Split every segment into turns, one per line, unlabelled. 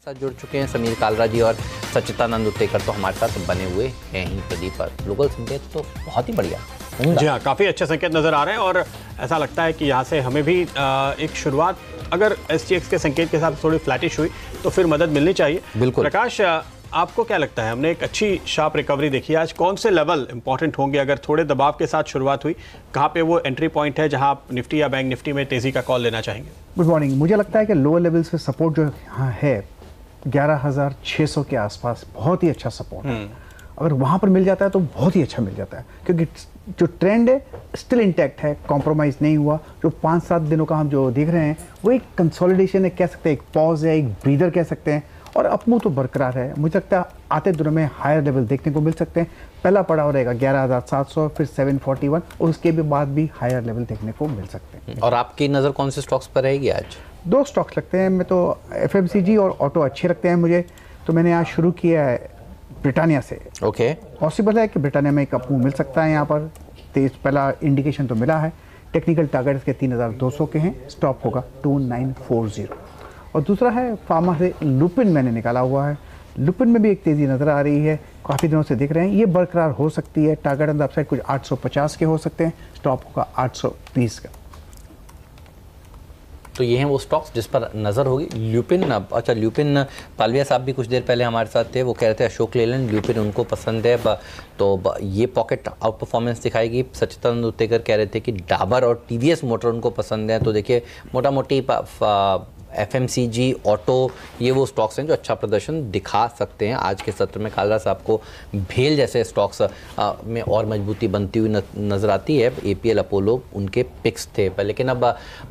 साथ जुड़ चुके हैं समीर कालरा जी और सच्चिदानंद उत्तेकर तो हमारे साथ बने हुए हैं ही प्रदीप पर। ग्लोबल संकेत तो बहुत ही बढ़िया,
जी हाँ, काफ़ी अच्छे संकेत नज़र आ रहे हैं और ऐसा लगता है कि यहाँ से हमें भी एक शुरुआत अगर SGX के संकेत के हिसाब से थोड़ी फ्लैटिश हुई तो फिर मदद मिलनी चाहिए।
बिल्कुल
प्रकाश, आपको क्या लगता है, हमने एक अच्छी शार्प रिकवरी देखी है, आज कौन से लेवल इंपॉर्टेंट होंगे अगर थोड़े दबाव के साथ शुरुआत हुई? कहाँ पे वो एंट्री पॉइंट है जहाँ आप निफ्टी या बैंक निफ्टी में तेज़ी का कॉल लेना चाहेंगे?
Good morning. मुझे लगता है कि लोअर लेवल्स पे सपोर्ट जो यहाँ है 11,600 के आसपास बहुत ही अच्छा सपोर्ट है। अगर वहाँ पर मिल जाता है तो बहुत ही अच्छा मिल जाता है, क्योंकि जो ट्रेंड है स्टिल इंटैक्ट है, कॉम्प्रोमाइज़ नहीं हुआ। जो 5-7 दिनों का हम जो देख रहे हैं वो एक कंसोलिडेशन है, कह सकते हैं एक पॉज है, एक ब्रीदर कह सकते हैं, और अपमूव तो बरकरार है। मुझे लगता है आते दिनों में हायर लेवल देखने को मिल सकते हैं। पहला पड़ाव रहेगा 11,700, फिर 741 और उसके भी बाद भी हायर लेवल देखने को मिल सकते हैं।
और आपकी नज़र कौन से स्टॉक्स पर रहेगी आज?
2 स्टॉक्स लगते हैं, मैं तो FMCG और ऑटो अच्छे लगते हैं मुझे, तो मैंने आज शुरू किया है ब्रिटानिया से।
ओके,
पॉसिबल है कि ब्रिटानिया में एक अपमूव मिल सकता है यहाँ पर। तेज पहला इंडिकेशन तो मिला है। टेक्निकल टारगेट्स के 3,200 के हैं, स्टॉप होगा 2,940। और दूसरा है फार्मा से लुपिन मैंने निकाला हुआ है। लुपिन में भी एक तेज़ी नज़र आ रही है, काफ़ी दिनों से दिख रहे हैं, ये बरकरार हो सकती है। टारगेट ऑन द अपसाइड कुछ 850 के हो सकते हैं, स्टॉप होगा 820 का।
तो ये हैं वो स्टॉक्स जिस पर नज़र होगी। ल्यूपिन, अच्छा ल्यूपिन पालविया साहब भी कुछ देर पहले हमारे साथ थे, वो कह रहे थे अशोक लेलैंड ल्यूपिन उनको पसंद है, तो ये पॉकेट आउट परफॉर्मेंस दिखाएगी। सच्चिदानंद उत्तेकर कह रहे थे कि डाबर और TVS मोटर उनको पसंद है। तो देखिए मोटा मोटी FMCG, ऑटो, ये वो स्टॉक्स हैं जो अच्छा प्रदर्शन दिखा सकते हैं। आज के सत्र में कालरा साहब को भेल जैसे स्टॉक्स में और मजबूती बनती हुई नज़र आती है। APL, अपोलो उनके पिक्स थे, पर लेकिन अब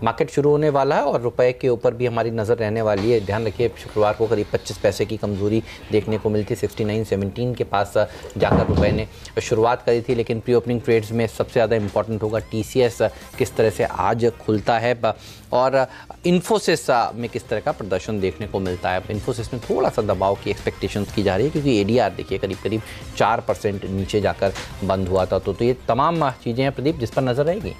मार्केट शुरू होने वाला है और रुपए के ऊपर भी हमारी नज़र रहने वाली है। ध्यान रखिए शुक्रवार को करीब 25 पैसे की कमज़ोरी देखने को मिलती, 69.17 के पास जाकर रुपए ने शुरुआत करी थी। लेकिन प्री ओपनिंग ट्रेड्स में सबसे ज़्यादा इंपॉर्टेंट होगा TCS किस तरह से आज खुलता है और इन्फोसिस में किस तरह का प्रदर्शन देखने को मिलता है। इन्फोसिस में थोड़ा सा दबाव की एक्सपेक्टेशंस की जा रही है, क्योंकि ADR देखिए करीब 4% नीचे जाकर बंद हुआ था। तो ये तमाम चीज़ें हैं प्रदीप जिस पर नज़र रहेगी।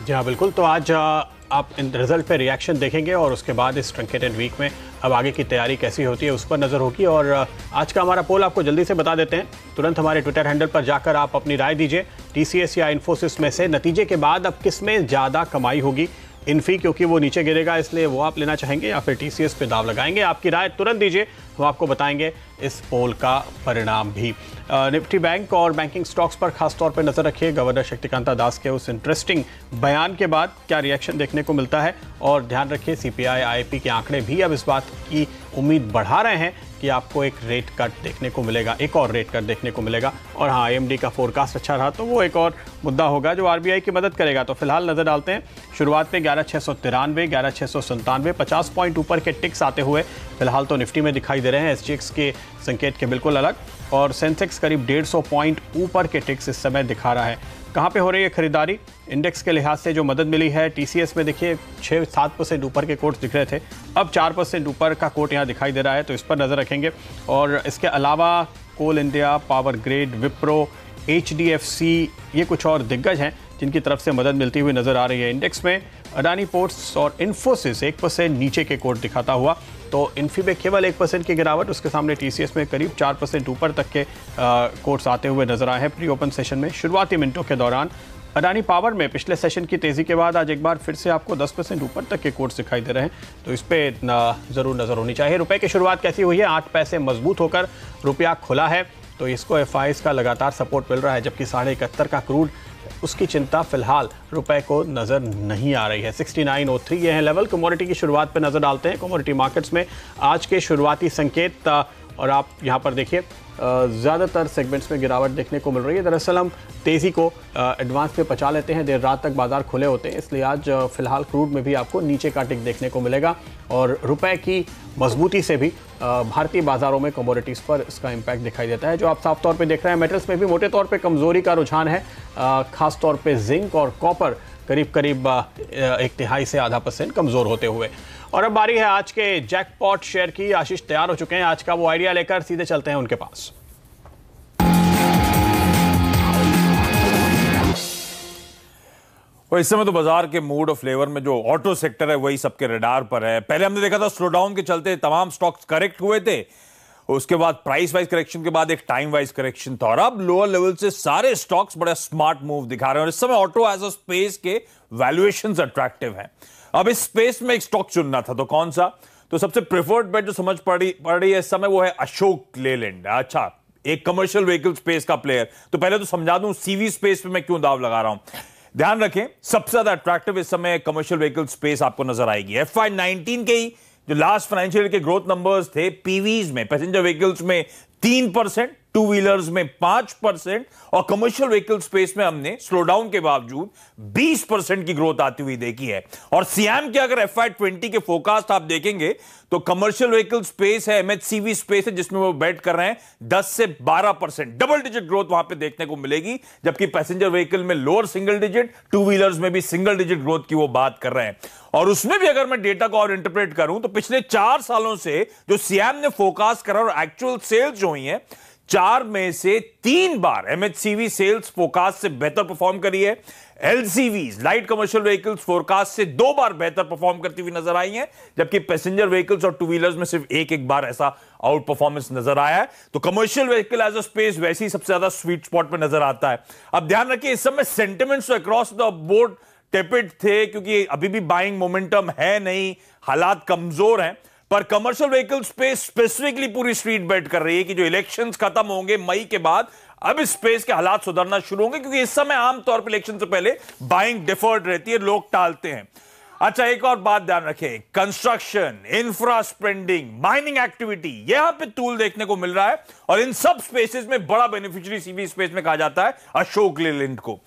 जी हाँ, बिल्कुल। तो आज आप इन रिजल्ट पे रिएक्शन देखेंगे और उसके बाद इस ट्रंकेटेड वीक में अब आगे की तैयारी कैसी होती है उस पर नज़र होगी। और आज का हमारा पोल आपको जल्दी से बता देते हैं। तुरंत हमारे ट्विटर हैंडल पर जाकर आप अपनी राय दीजिए। TCS या इन्फोसिस में से नतीजे के बाद अब किस में ज़्यादा कमाई होगी? इन्फी क्योंकि वो नीचे गिरेगा इसलिए वो आप लेना चाहेंगे या फिर TCS पे दाव लगाएंगे? आपकी राय तुरंत दीजिए, हम आपको बताएंगे इस पोल का परिणाम भी। निफ्टी बैंक और बैंकिंग स्टॉक्स पर खास तौर पर नजर रखिए। गवर्नर शक्तिकांता दास के उस इंटरेस्टिंग बयान के बाद क्या रिएक्शन देखने को मिलता है, और ध्यान रखिए CPI IIP के आंकड़े भी अब इस बात की उम्मीद बढ़ा रहे हैं कि आपको एक रेट कट देखने को मिलेगा, एक और रेट कट देखने को मिलेगा। और हाँ, IMD का फोरकास्ट अच्छा रहा तो वो एक और मुद्दा होगा जो RBI की मदद करेगा। तो फिलहाल नजर डालते हैं शुरुआत में 11,693, 11,697, 50 पॉइंट ऊपर के टिक्स आते हुए फिलहाल तो निफ्टी में दिखाई दे रहे हैं। SGX के संकेत के बिल्कुल अलग, और सेंसेक्स करीब 150 पॉइंट ऊपर के टिक्स इस समय दिखा रहा है। कहाँ पे हो रही है खरीदारी? इंडेक्स के लिहाज से जो मदद मिली है TCS में देखिए 6-7% ऊपर के कोट्स दिख रहे थे, अब 4% ऊपर का कोट यहाँ दिखाई दे रहा है, तो इस पर नज़र रखेंगे। और इसके अलावा Coal India, Power Grid, Wipro, HDFC, ये कुछ और दिग्गज हैं जिनकी तरफ से मदद मिलती हुई नज़र आ रही है। इंडेक्स में अडानी पोर्ट्स और इन्फोसिस 1% नीचे के कोट दिखाता हुआ, तो इन्फी में केवल 1% की गिरावट, उसके सामने TCS में करीब 4% ऊपर तक के कोट्स आते हुए नजर आए हैं प्री ओपन सेशन में। शुरुआती मिनटों के दौरान अडानी पावर में पिछले सेशन की तेज़ी के बाद आज एक बार फिर से आपको 10% ऊपर तक के कोट्स दिखाई दे रहे हैं, तो इस पर ज़रूर नज़र होनी चाहिए। रुपए की शुरुआत कैसी हुई है? 8 पैसे मजबूत होकर रुपया खुला है, तो इसको FIs का लगातार सपोर्ट मिल रहा है, जबकि 71.5 का क्रूड, उसकी चिंता फिलहाल रुपए को नज़र नहीं आ रही है। 69.03 ये है लेवल। कमोडिटी की शुरुआत पे नज़र डालते हैं। कमोडिटी मार्केट्स में आज के शुरुआती संकेत, और आप यहाँ पर देखिए ज़्यादातर सेगमेंट्स में गिरावट देखने को मिल रही है। दरअसल हम तेज़ी को एडवांस में पचा लेते हैं, देर रात तक बाजार खुले होते हैं, इसलिए आज फिलहाल क्रूड में भी आपको नीचे का टिक देखने को मिलेगा। और रुपए की मजबूती से भी भारतीय बाजारों में कमोडिटीज़ पर इसका इम्पैक्ट दिखाई देता है, जो आप साफ तौर पे देख रहे हैं। मेटल्स में भी मोटे तौर पे कमज़ोरी का रुझान है, खास तौर पे जिंक और कॉपर करीब 1/3 से आधा % कमज़ोर होते हुए। और अब बारी है आज के जैकपॉट शेयर की। आशीष तैयार हो चुके हैं आज का वो आइडिया लेकर, सीधे चलते हैं उनके पास।
और इस समय तो बाजार के मूड और फ्लेवर में जो ऑटो सेक्टर है वही सबके रडार पर है। पहले हमने देखा था स्लो डाउन के चलते तमाम स्टॉक्स करेक्ट हुए थे, उसके बाद प्राइस वाइज करेक्शन के बाद एक टाइम वाइज करेक्शन था, और अब लोअर लेवल से सारे स्टॉक्स बड़ा स्मार्ट मूव दिखा रहे हैं। और इस समय ऑटो एज अ स्पेस के वैल्यूएशंस अट्रैक्टिव हैं। अब इस स्पेस में एक स्टॉक चुनना था तो कौन सा, तो सबसे प्रेफर्ड बेट जो समझ पड़ रही है इस समय वो है अशोक लेलैंड। अच्छा, एक कमर्शियल व्हीकल स्पेस का प्लेयर। तो पहले तो समझा दूं सीवी स्पेस पे मैं क्यों दाव लगा रहा हूं। ध्यान रखें, सबसे ज्यादा अट्रैक्टिव इस समय कमर्शियल व्हीकल स्पेस आपको नजर आएगी। FY19 के ही जो लास्ट फाइनेंशियल के ग्रोथ नंबर्स थे, पीवीज में, पैसेंजर व्हीकल्स में 3%, टू व्हीलर्स में 5%, और कमर्शियल व्हीकल स्पेस में हमने स्लो डाउन के बावजूद 20% की ग्रोथ आती हुई देखी है। और सीएम के अगर FY20 के फोरकास्ट आप देखेंगे तो कमर्शियल व्हीकल स्पेस है, एमएचसीवी स्पेस है, जिसमें वो बेट कर रहे हैं 10 से 12% डबल डिजिट ग्रोथ वहां पे देखने को मिलेगी, जबकि पैसेंजर व्हीकल में lower single digit, two wheelers में भी सिंगल डिजिट ग्रोथ की वो बात कर रहे हैं। और उसमें भी अगर मैं डेटा को और इंटरप्रेट करूं तो पिछले 4 सालों से जो सीएम ने फोरकास्ट करा और एक्चुअल सेल्स जो हुई है, 4 में से 3 बार एमएचसीवी सेल्स फोरकास्ट से बेहतर परफॉर्म करी है। एलसीवीज, लाइट कमर्शियल व्हीकल्स, फोरकास्ट से 2 बार बेहतर परफॉर्म करती हुई नजर आई हैं, जबकि पैसेंजर व्हीकल्स और टू व्हीलर्स में सिर्फ एक बार ऐसा आउट परफॉर्मेंस नजर आया है। तो commercial vehicle as a space वैसे ही सबसे ज्यादा स्वीट स्पॉट पे नजर आता है। अब ध्यान रखिए, इस समय sentiments across the board tepid थे, क्योंकि अभी भी बाइंग मोमेंटम है नहीं, हालात कमजोर हैं। पर कमर्शियल व्हीकल स्पेस स्पेसिफिकली पूरी स्ट्रीट बेट कर रही है कि जो इलेक्शंस खत्म होंगे मई के बाद, अब इस स्पेस के हालात सुधरना शुरू होंगे, क्योंकि इस समय आमतौर पर इलेक्शन से पहले बाइंग डिफर्ड रहती है, लोग टालते हैं। अच्छा, एक और बात ध्यान रखें, construction, infra spending, mining activity, यहां पे टूल देखने को मिल रहा है, और इन सब स्पेसेस में बड़ा बेनिफिशियरी सीवी स्पेस में कहा जाता है अशोक लेलैंड को।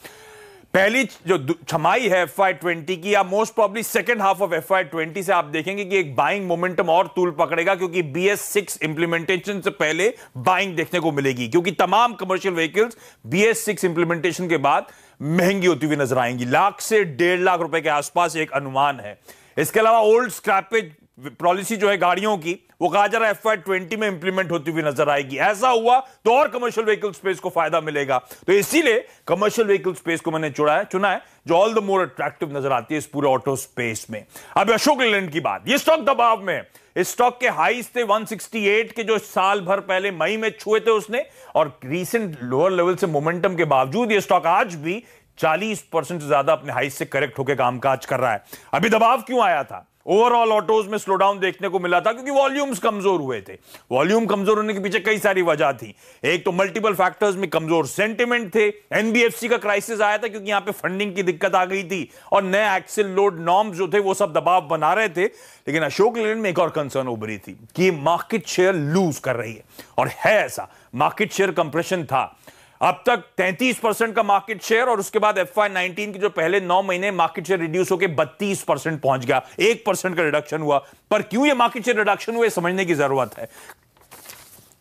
पहली जो छमाई है FY20 की, या most probably second half of FY20 से आप देखेंगे कि एक बाइंग मोमेंटम और तूल पकड़ेगा, क्योंकि BS6 इंप्लीमेंटेशन से पहले बाइंग देखने को मिलेगी, क्योंकि तमाम कमर्शियल व्हीकल्स BS6 इंप्लीमेंटेशन के बाद महंगी होती हुई नजर आएंगी। लाख से 1.5 लाख रुपए के आसपास एक अनुमान है। इसके अलावा ओल्ड स्क्रैपेज पॉलिसी जो है गाड़ियों की, वो कहा जा रहा है FY20 में इंप्लीमेंट होती हुई नजर आएगी। ऐसा हुआ तो और कमर्शियल व्हीकल स्पेस को फायदा मिलेगा। तो इसीलिए कमर्शियल व्हीकल स्पेस को मैंने चुना है, जो ऑल द मोर अट्रैक्टिव नजर आती है इस पूरे ऑटो स्पेस में। अब अशोक लेलैंड की बात, ये स्टॉक दबाव में है। इस स्टॉक के हाईज थे 168 के, जो साल भर पहले मई में छुए थे उसने, और रीसेंट लोअर लेवल से मोमेंटम के बावजूद ये स्टॉक आज भी 40% से ज्यादा अपने हाईज से करेक्ट होकर कामकाज कर रहा है। अभी दबाव क्यों आया था? ओवरऑल ऑटोज में स्लो डाउन देखने को मिला था, क्योंकि वॉल्यूम्स कमजोर हुए थे। वॉल्यूम कमजोर होने के पीछे कई सारी वजह थी। एक तो मल्टीपल फैक्टर्स में कमजोर सेंटिमेंट थे, एनबीएफसी का क्राइसिस आया था क्योंकि यहां पे फंडिंग की दिक्कत आ गई थी, और नए एक्सेल लोड नॉर्म्स जो थे वो सब दबाव बना रहे थे। लेकिन अशोक लेलैंड में एक और कंसर्न उभरी थी कि मार्केट शेयर लूज कर रही है, और है ऐसा, मार्केट शेयर कंप्रेशन था। अब तक 33% का मार्केट शेयर, और उसके बाद FY19 के जो पहले 9 महीने मार्केट शेयर रिड्यूस होकर 32% पहुंच गया, 1% का रिडक्शन हुआ। पर क्यों ये मार्केट शेयर रिडक्शन हुआ, समझने की जरूरत है।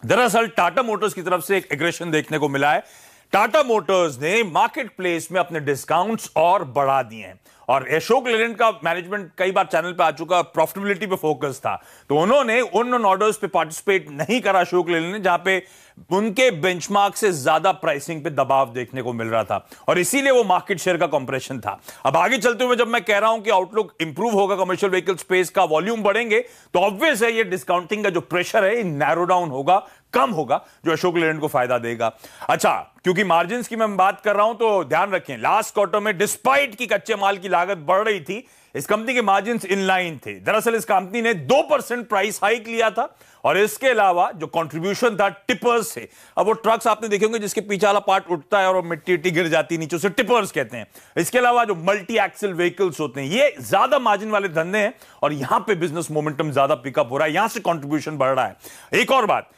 दरअसल टाटा मोटर्स की तरफ से एक एग्रेशन देखने को मिला है। टाटा मोटर्स ने मार्केट प्लेस में अपने डिस्काउंट्स और बढ़ा दिए हैं, और अशोक लेलैंड का मैनेजमेंट कई बार चैनल पे आ चुका, प्रॉफिटेबिलिटी पे फोकस था, तो उन्होंने उन ऑर्डर्स पे पार्टिसिपेट नहीं करा अशोक लेलैंड ने जहां पे उनके बेंचमार्क से ज्यादा प्राइसिंग पे दबाव देखने को मिल रहा था, और इसीलिए वो मार्केट शेयर का कंप्रेशन था। अब आगे चलते हुए जब मैं कह रहा हूं कि आउटलुक इंप्रूव होगा, कमर्शियल व्हीकल स्पेस का वॉल्यूम बढ़ेंगे, तो ऑब्वियस है ये डिस्काउंटिंग का जो प्रेशर है नैरो डाउन होगा, कम होगा, जो अशोक लेलैंड को फायदा देगा। अच्छा, क्योंकि मार्जिन की मैं बात कर रहा हूं तो ध्यान रखें, लास्ट क्वार्टर में डिस्पाइट की कच्चे माल की लागत बढ़ रही थी, इस कंपनी के मार्जिन इनलाइन थे। दरअसल इस कंपनी ने 2% प्राइस हाइक लिया था, और इसके अलावा जो कंट्रीब्यूशन था टिपर्स से, अब वो ट्रक्स आपने देखे होंगे जिसके पीछे वाला पार्ट उठता है और वो मिट्टी गिर जाती है नीचे, उसे टिपर्स कहते हैं। इसके अलावा जो मल्टी एक्सल व्हीकल्स होते हैं, ये ज्यादा मार्जिन वाले धंधे हैं, और यहां पे बिजनेस मोमेंटम ज्यादा पिकअप हो रहा है, यहां से कंट्रीब्यूशन बढ़ रहा है। एक और बात,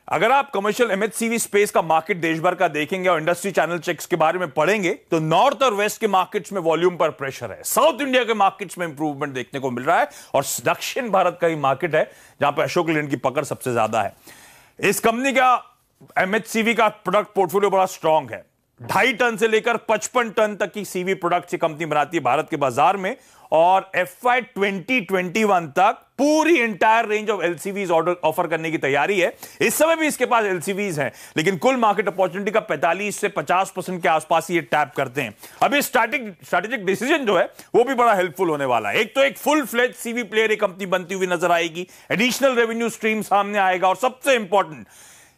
अगर आप कमर्शियल एमएचसीवी स्पेस का मार्केट देश भर का देखेंगे और इंडस्ट्री चैनल चेक्स के बारे में पढ़ेंगे, तो नॉर्थ और वेस्ट के मार्केट्स में वॉल्यूम पर प्रेशर है, साउथ इंडिया के मार्केट्स में इंप्रूवमेंट देखने को मिल रहा है, और दक्षिण भारत का ही मार्केट है जहां पर अशोक लेलैंड की पकड़ सबसे ज्यादा है। इस कंपनी का एमएचसीवी का प्रोडक्ट पोर्टफोलियो बड़ा स्ट्रांग है। 2.5 टन से लेकर 55 टन तक की सीवी प्रोडक्ट की कंपनी बनाती है भारत के बाजार में, और FY 2021 तक पूरी इंटायर रेंज ऑफ एलसीवीज ऑफर करने की तैयारी है। इस समय भी इसके पास एलसीवीज हैं, लेकिन कुल मार्केट अपॉर्चुनिटी का 45 से 50% के आसपास ये टैप करते हैं। अब ये स्ट्रैटेजिक डिसीजन जो है वो भी बड़ा हेल्पफुल होने वाला है। एक तो एक फुल फ्लेज सीवी प्लेयर एक कंपनी बनती हुई नजर आएगी, एडिशनल रेवेन्यू स्ट्रीम सामने आएगा, और सबसे इंपॉर्टेंट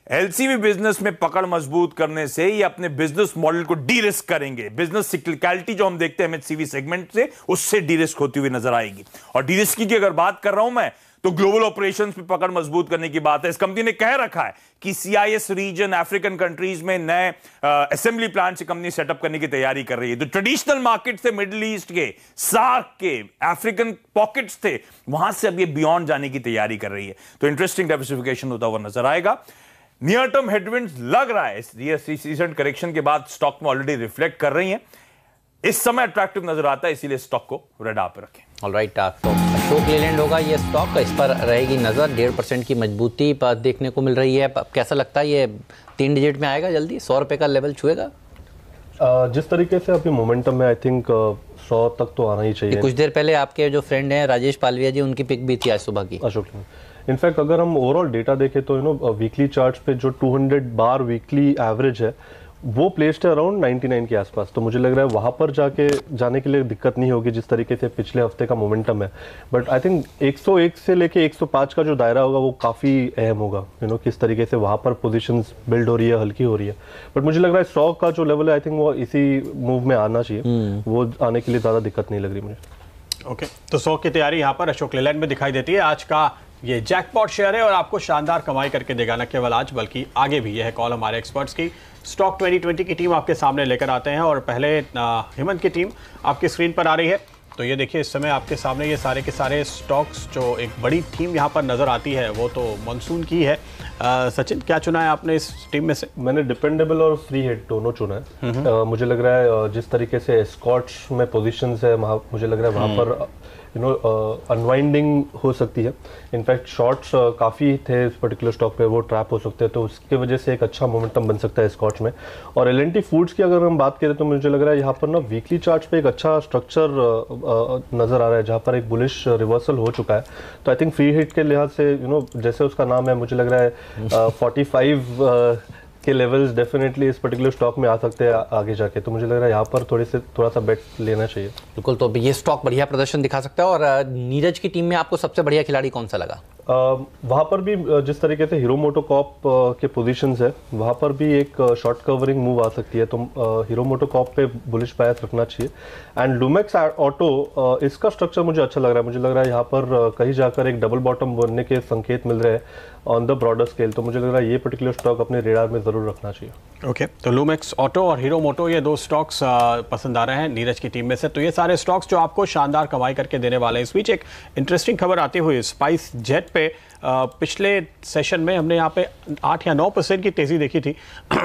एलसीवी बिजनेस में पकड़ मजबूत करने से ये अपने बिजनेस मॉडल को डी रिस्क करेंगे। बिजनेस सिक्लिकलिटी जो हम देखते हैं एमएचसीवी सेगमेंट से, उससे डी रिस्क होती हुई नजर आएगी। और डी रिस्क की अगर बात कर रहा हूं मैं, तो ग्लोबल ऑपरेशंस में पकड़ मजबूत करने की बात है। इस कंपनी ने कह रखा है कि CIS रीजन, अफ्रीकन कंट्रीज में नए असेंबली प्लांट से कंपनी सेटअप करने की तैयारी कर रही है। तो ट्रेडिशनल मार्केट से मिडिल ईस्ट के, सार्क के, अफ्रीकन पॉकेट्स थे, वहां से अब ये बियॉन्ड जाने की तैयारी कर रही है। तो इंटरेस्टिंग डाइवर्सिफिकेशन होता हुआ नजर आएगा। नियर टर्म हेडविंड्स लग रहा है ये रिसेंट करेक्शन के बाद स्टॉक में ऑलरेडी रिफ्लेक्ट कर रही हैं। इस समय अट्रैक्टिव नजर आता है, इसीलिए स्टॉक को रडार पे रखें।
ऑलराइट, तो अशोक लेलैंड होगा ये स्टॉक, इस पर रहेगी नजर। 1.5% की मजबूती देखने को मिल रही है। कैसा लगता है ये 3 डिजिट में आएगा जल्दी, 100 रुपए का लेवल छुएगा?
जिस तरीके से अभी मोमेंटम में, आई थिंक 100 तक तो आना ही चाहिए।
कुछ देर पहले आपके जो फ्रेंड हैं राजेश पालविया जी, उनकी पिक भी थी आज सुबह की।
अशोक, इनफैक्ट अगर हम ओवरऑल डेटा देखें तो वीकली चार्ट्स पे जो 200 बार वीकली एवरेज है वो प्लेस्ड है अराउंड 99 के आसपास। तो मुझे लग रहा है वहाँ पर जाने के लिए दिक्कत नहीं होगी जिस तरीके से पिछले हफ्ते का मोमेंटम है। बट आई थिंक 101 से लेके 105 का जो दायरा होगा वो काफ़ी अहम होगा। किस तरीके से वहाँ पर पोजीशंस बिल्ड हो रही है, हल्की हो रही है। बट मुझे लग रहा है 100 का जो लेवल है, आई थिंक वो इसी मूव में आना चाहिए। वो आने के लिए ज़्यादा दिक्कत नहीं लग रही मुझे।
ओके, तो 100 की तैयारी यहाँ पर अशोक लेलैंड में दिखाई देती है। आज का ये जैकपॉट शेयर है और आपको शानदार कमाई करके देगा, न केवल आज बल्कि आगे भी। यह है कॉल हमारे एक्सपर्ट्स की। स्टॉक 2020 की टीम आपके सामने लेकर आते हैं, और पहले हेमंत की टीम आपकी स्क्रीन पर आ रही है। तो ये देखिए, इस समय आपके सामने ये सारे के सारे स्टॉक्स, जो एक बड़ी थीम यहाँ पर नजर आती है वो तो मानसून की है। सचिन, क्या चुना है आपने इस टीम में से?
मैंने डिपेंडेबल और फ्री हिट दोनों चुना है। मुझे लग रहा है जिस तरीके से एस्कॉर्ट्स में पोजीशंस है, मुझे लग रहा है वहाँ पर अनवाइंडिंग हो सकती है। इनफैक्ट शॉर्ट्स काफ़ी थे इस पर्टिकुलर स्टॉक पे, वो ट्रैप हो सकते हैं। तो उसकी वजह से एक अच्छा मोमेंटम बन सकता है स्कॉट्स में। और L&T फूड्स की अगर हम बात करें तो मुझे लग रहा है यहाँ पर विकली चार्ट्स पे एक अच्छा स्ट्रक्चर नज़र आ रहा है, जहाँ पर एक बुलिश रिवर्सल हो चुका है। तो आई थिंक फ्री हिट के लिहाज से जैसे उसका नाम है, मुझे लग रहा है 45 के लेवल्स डेफिनेटली इस पर्टिकुलर स्टॉक में आ सकते हैं आगे जाके। तो मुझे लग रहा है यहाँ पर थोड़ा सा बेट लेना चाहिए।
बिल्कुल, तो ये स्टॉक बढ़िया प्रदर्शन दिखा सकता है। और नीरज की टीम में आपको सबसे बढ़िया खिलाड़ी कौन सा लगा?
वहाँ पर भी जिस तरीके से हीरो मोटोकॉर्प के पोजीशंस है, वहाँ पर भी एक शॉर्ट कवरिंग मूव आ सकती है। तो हीरो मोटोकॉर्प पे बुलिश बायस रखना चाहिए। एंड लुमेक्स ऑटो, इसका स्ट्रक्चर मुझे अच्छा लग रहा है। मुझे लग रहा है यहाँ पर कहीं जाकर एक डबल बॉटम बनने के संकेत मिल रहे हैं ऑन द ब्रॉडर स्केल। तो मुझे लग रहा है ये पर्टिकुलर स्टॉक अपने रेडार में जरूर रखना चाहिए।
ओके, तो लुमेक्स ऑटो और हीरो मोटो, ये दो स्टॉक्स पसंद आ रहे हैं नीरज की टीम में से। तो ये सारे स्टॉक्स जो आपको शानदार कमाई करके देने वाले हैं। इस बीच एक इंटरेस्टिंग खबर आती हुई स्पाइस जेट पे। पिछले सेशन में हमने यहाँ पे 8 या 9% की तेज़ी देखी थी।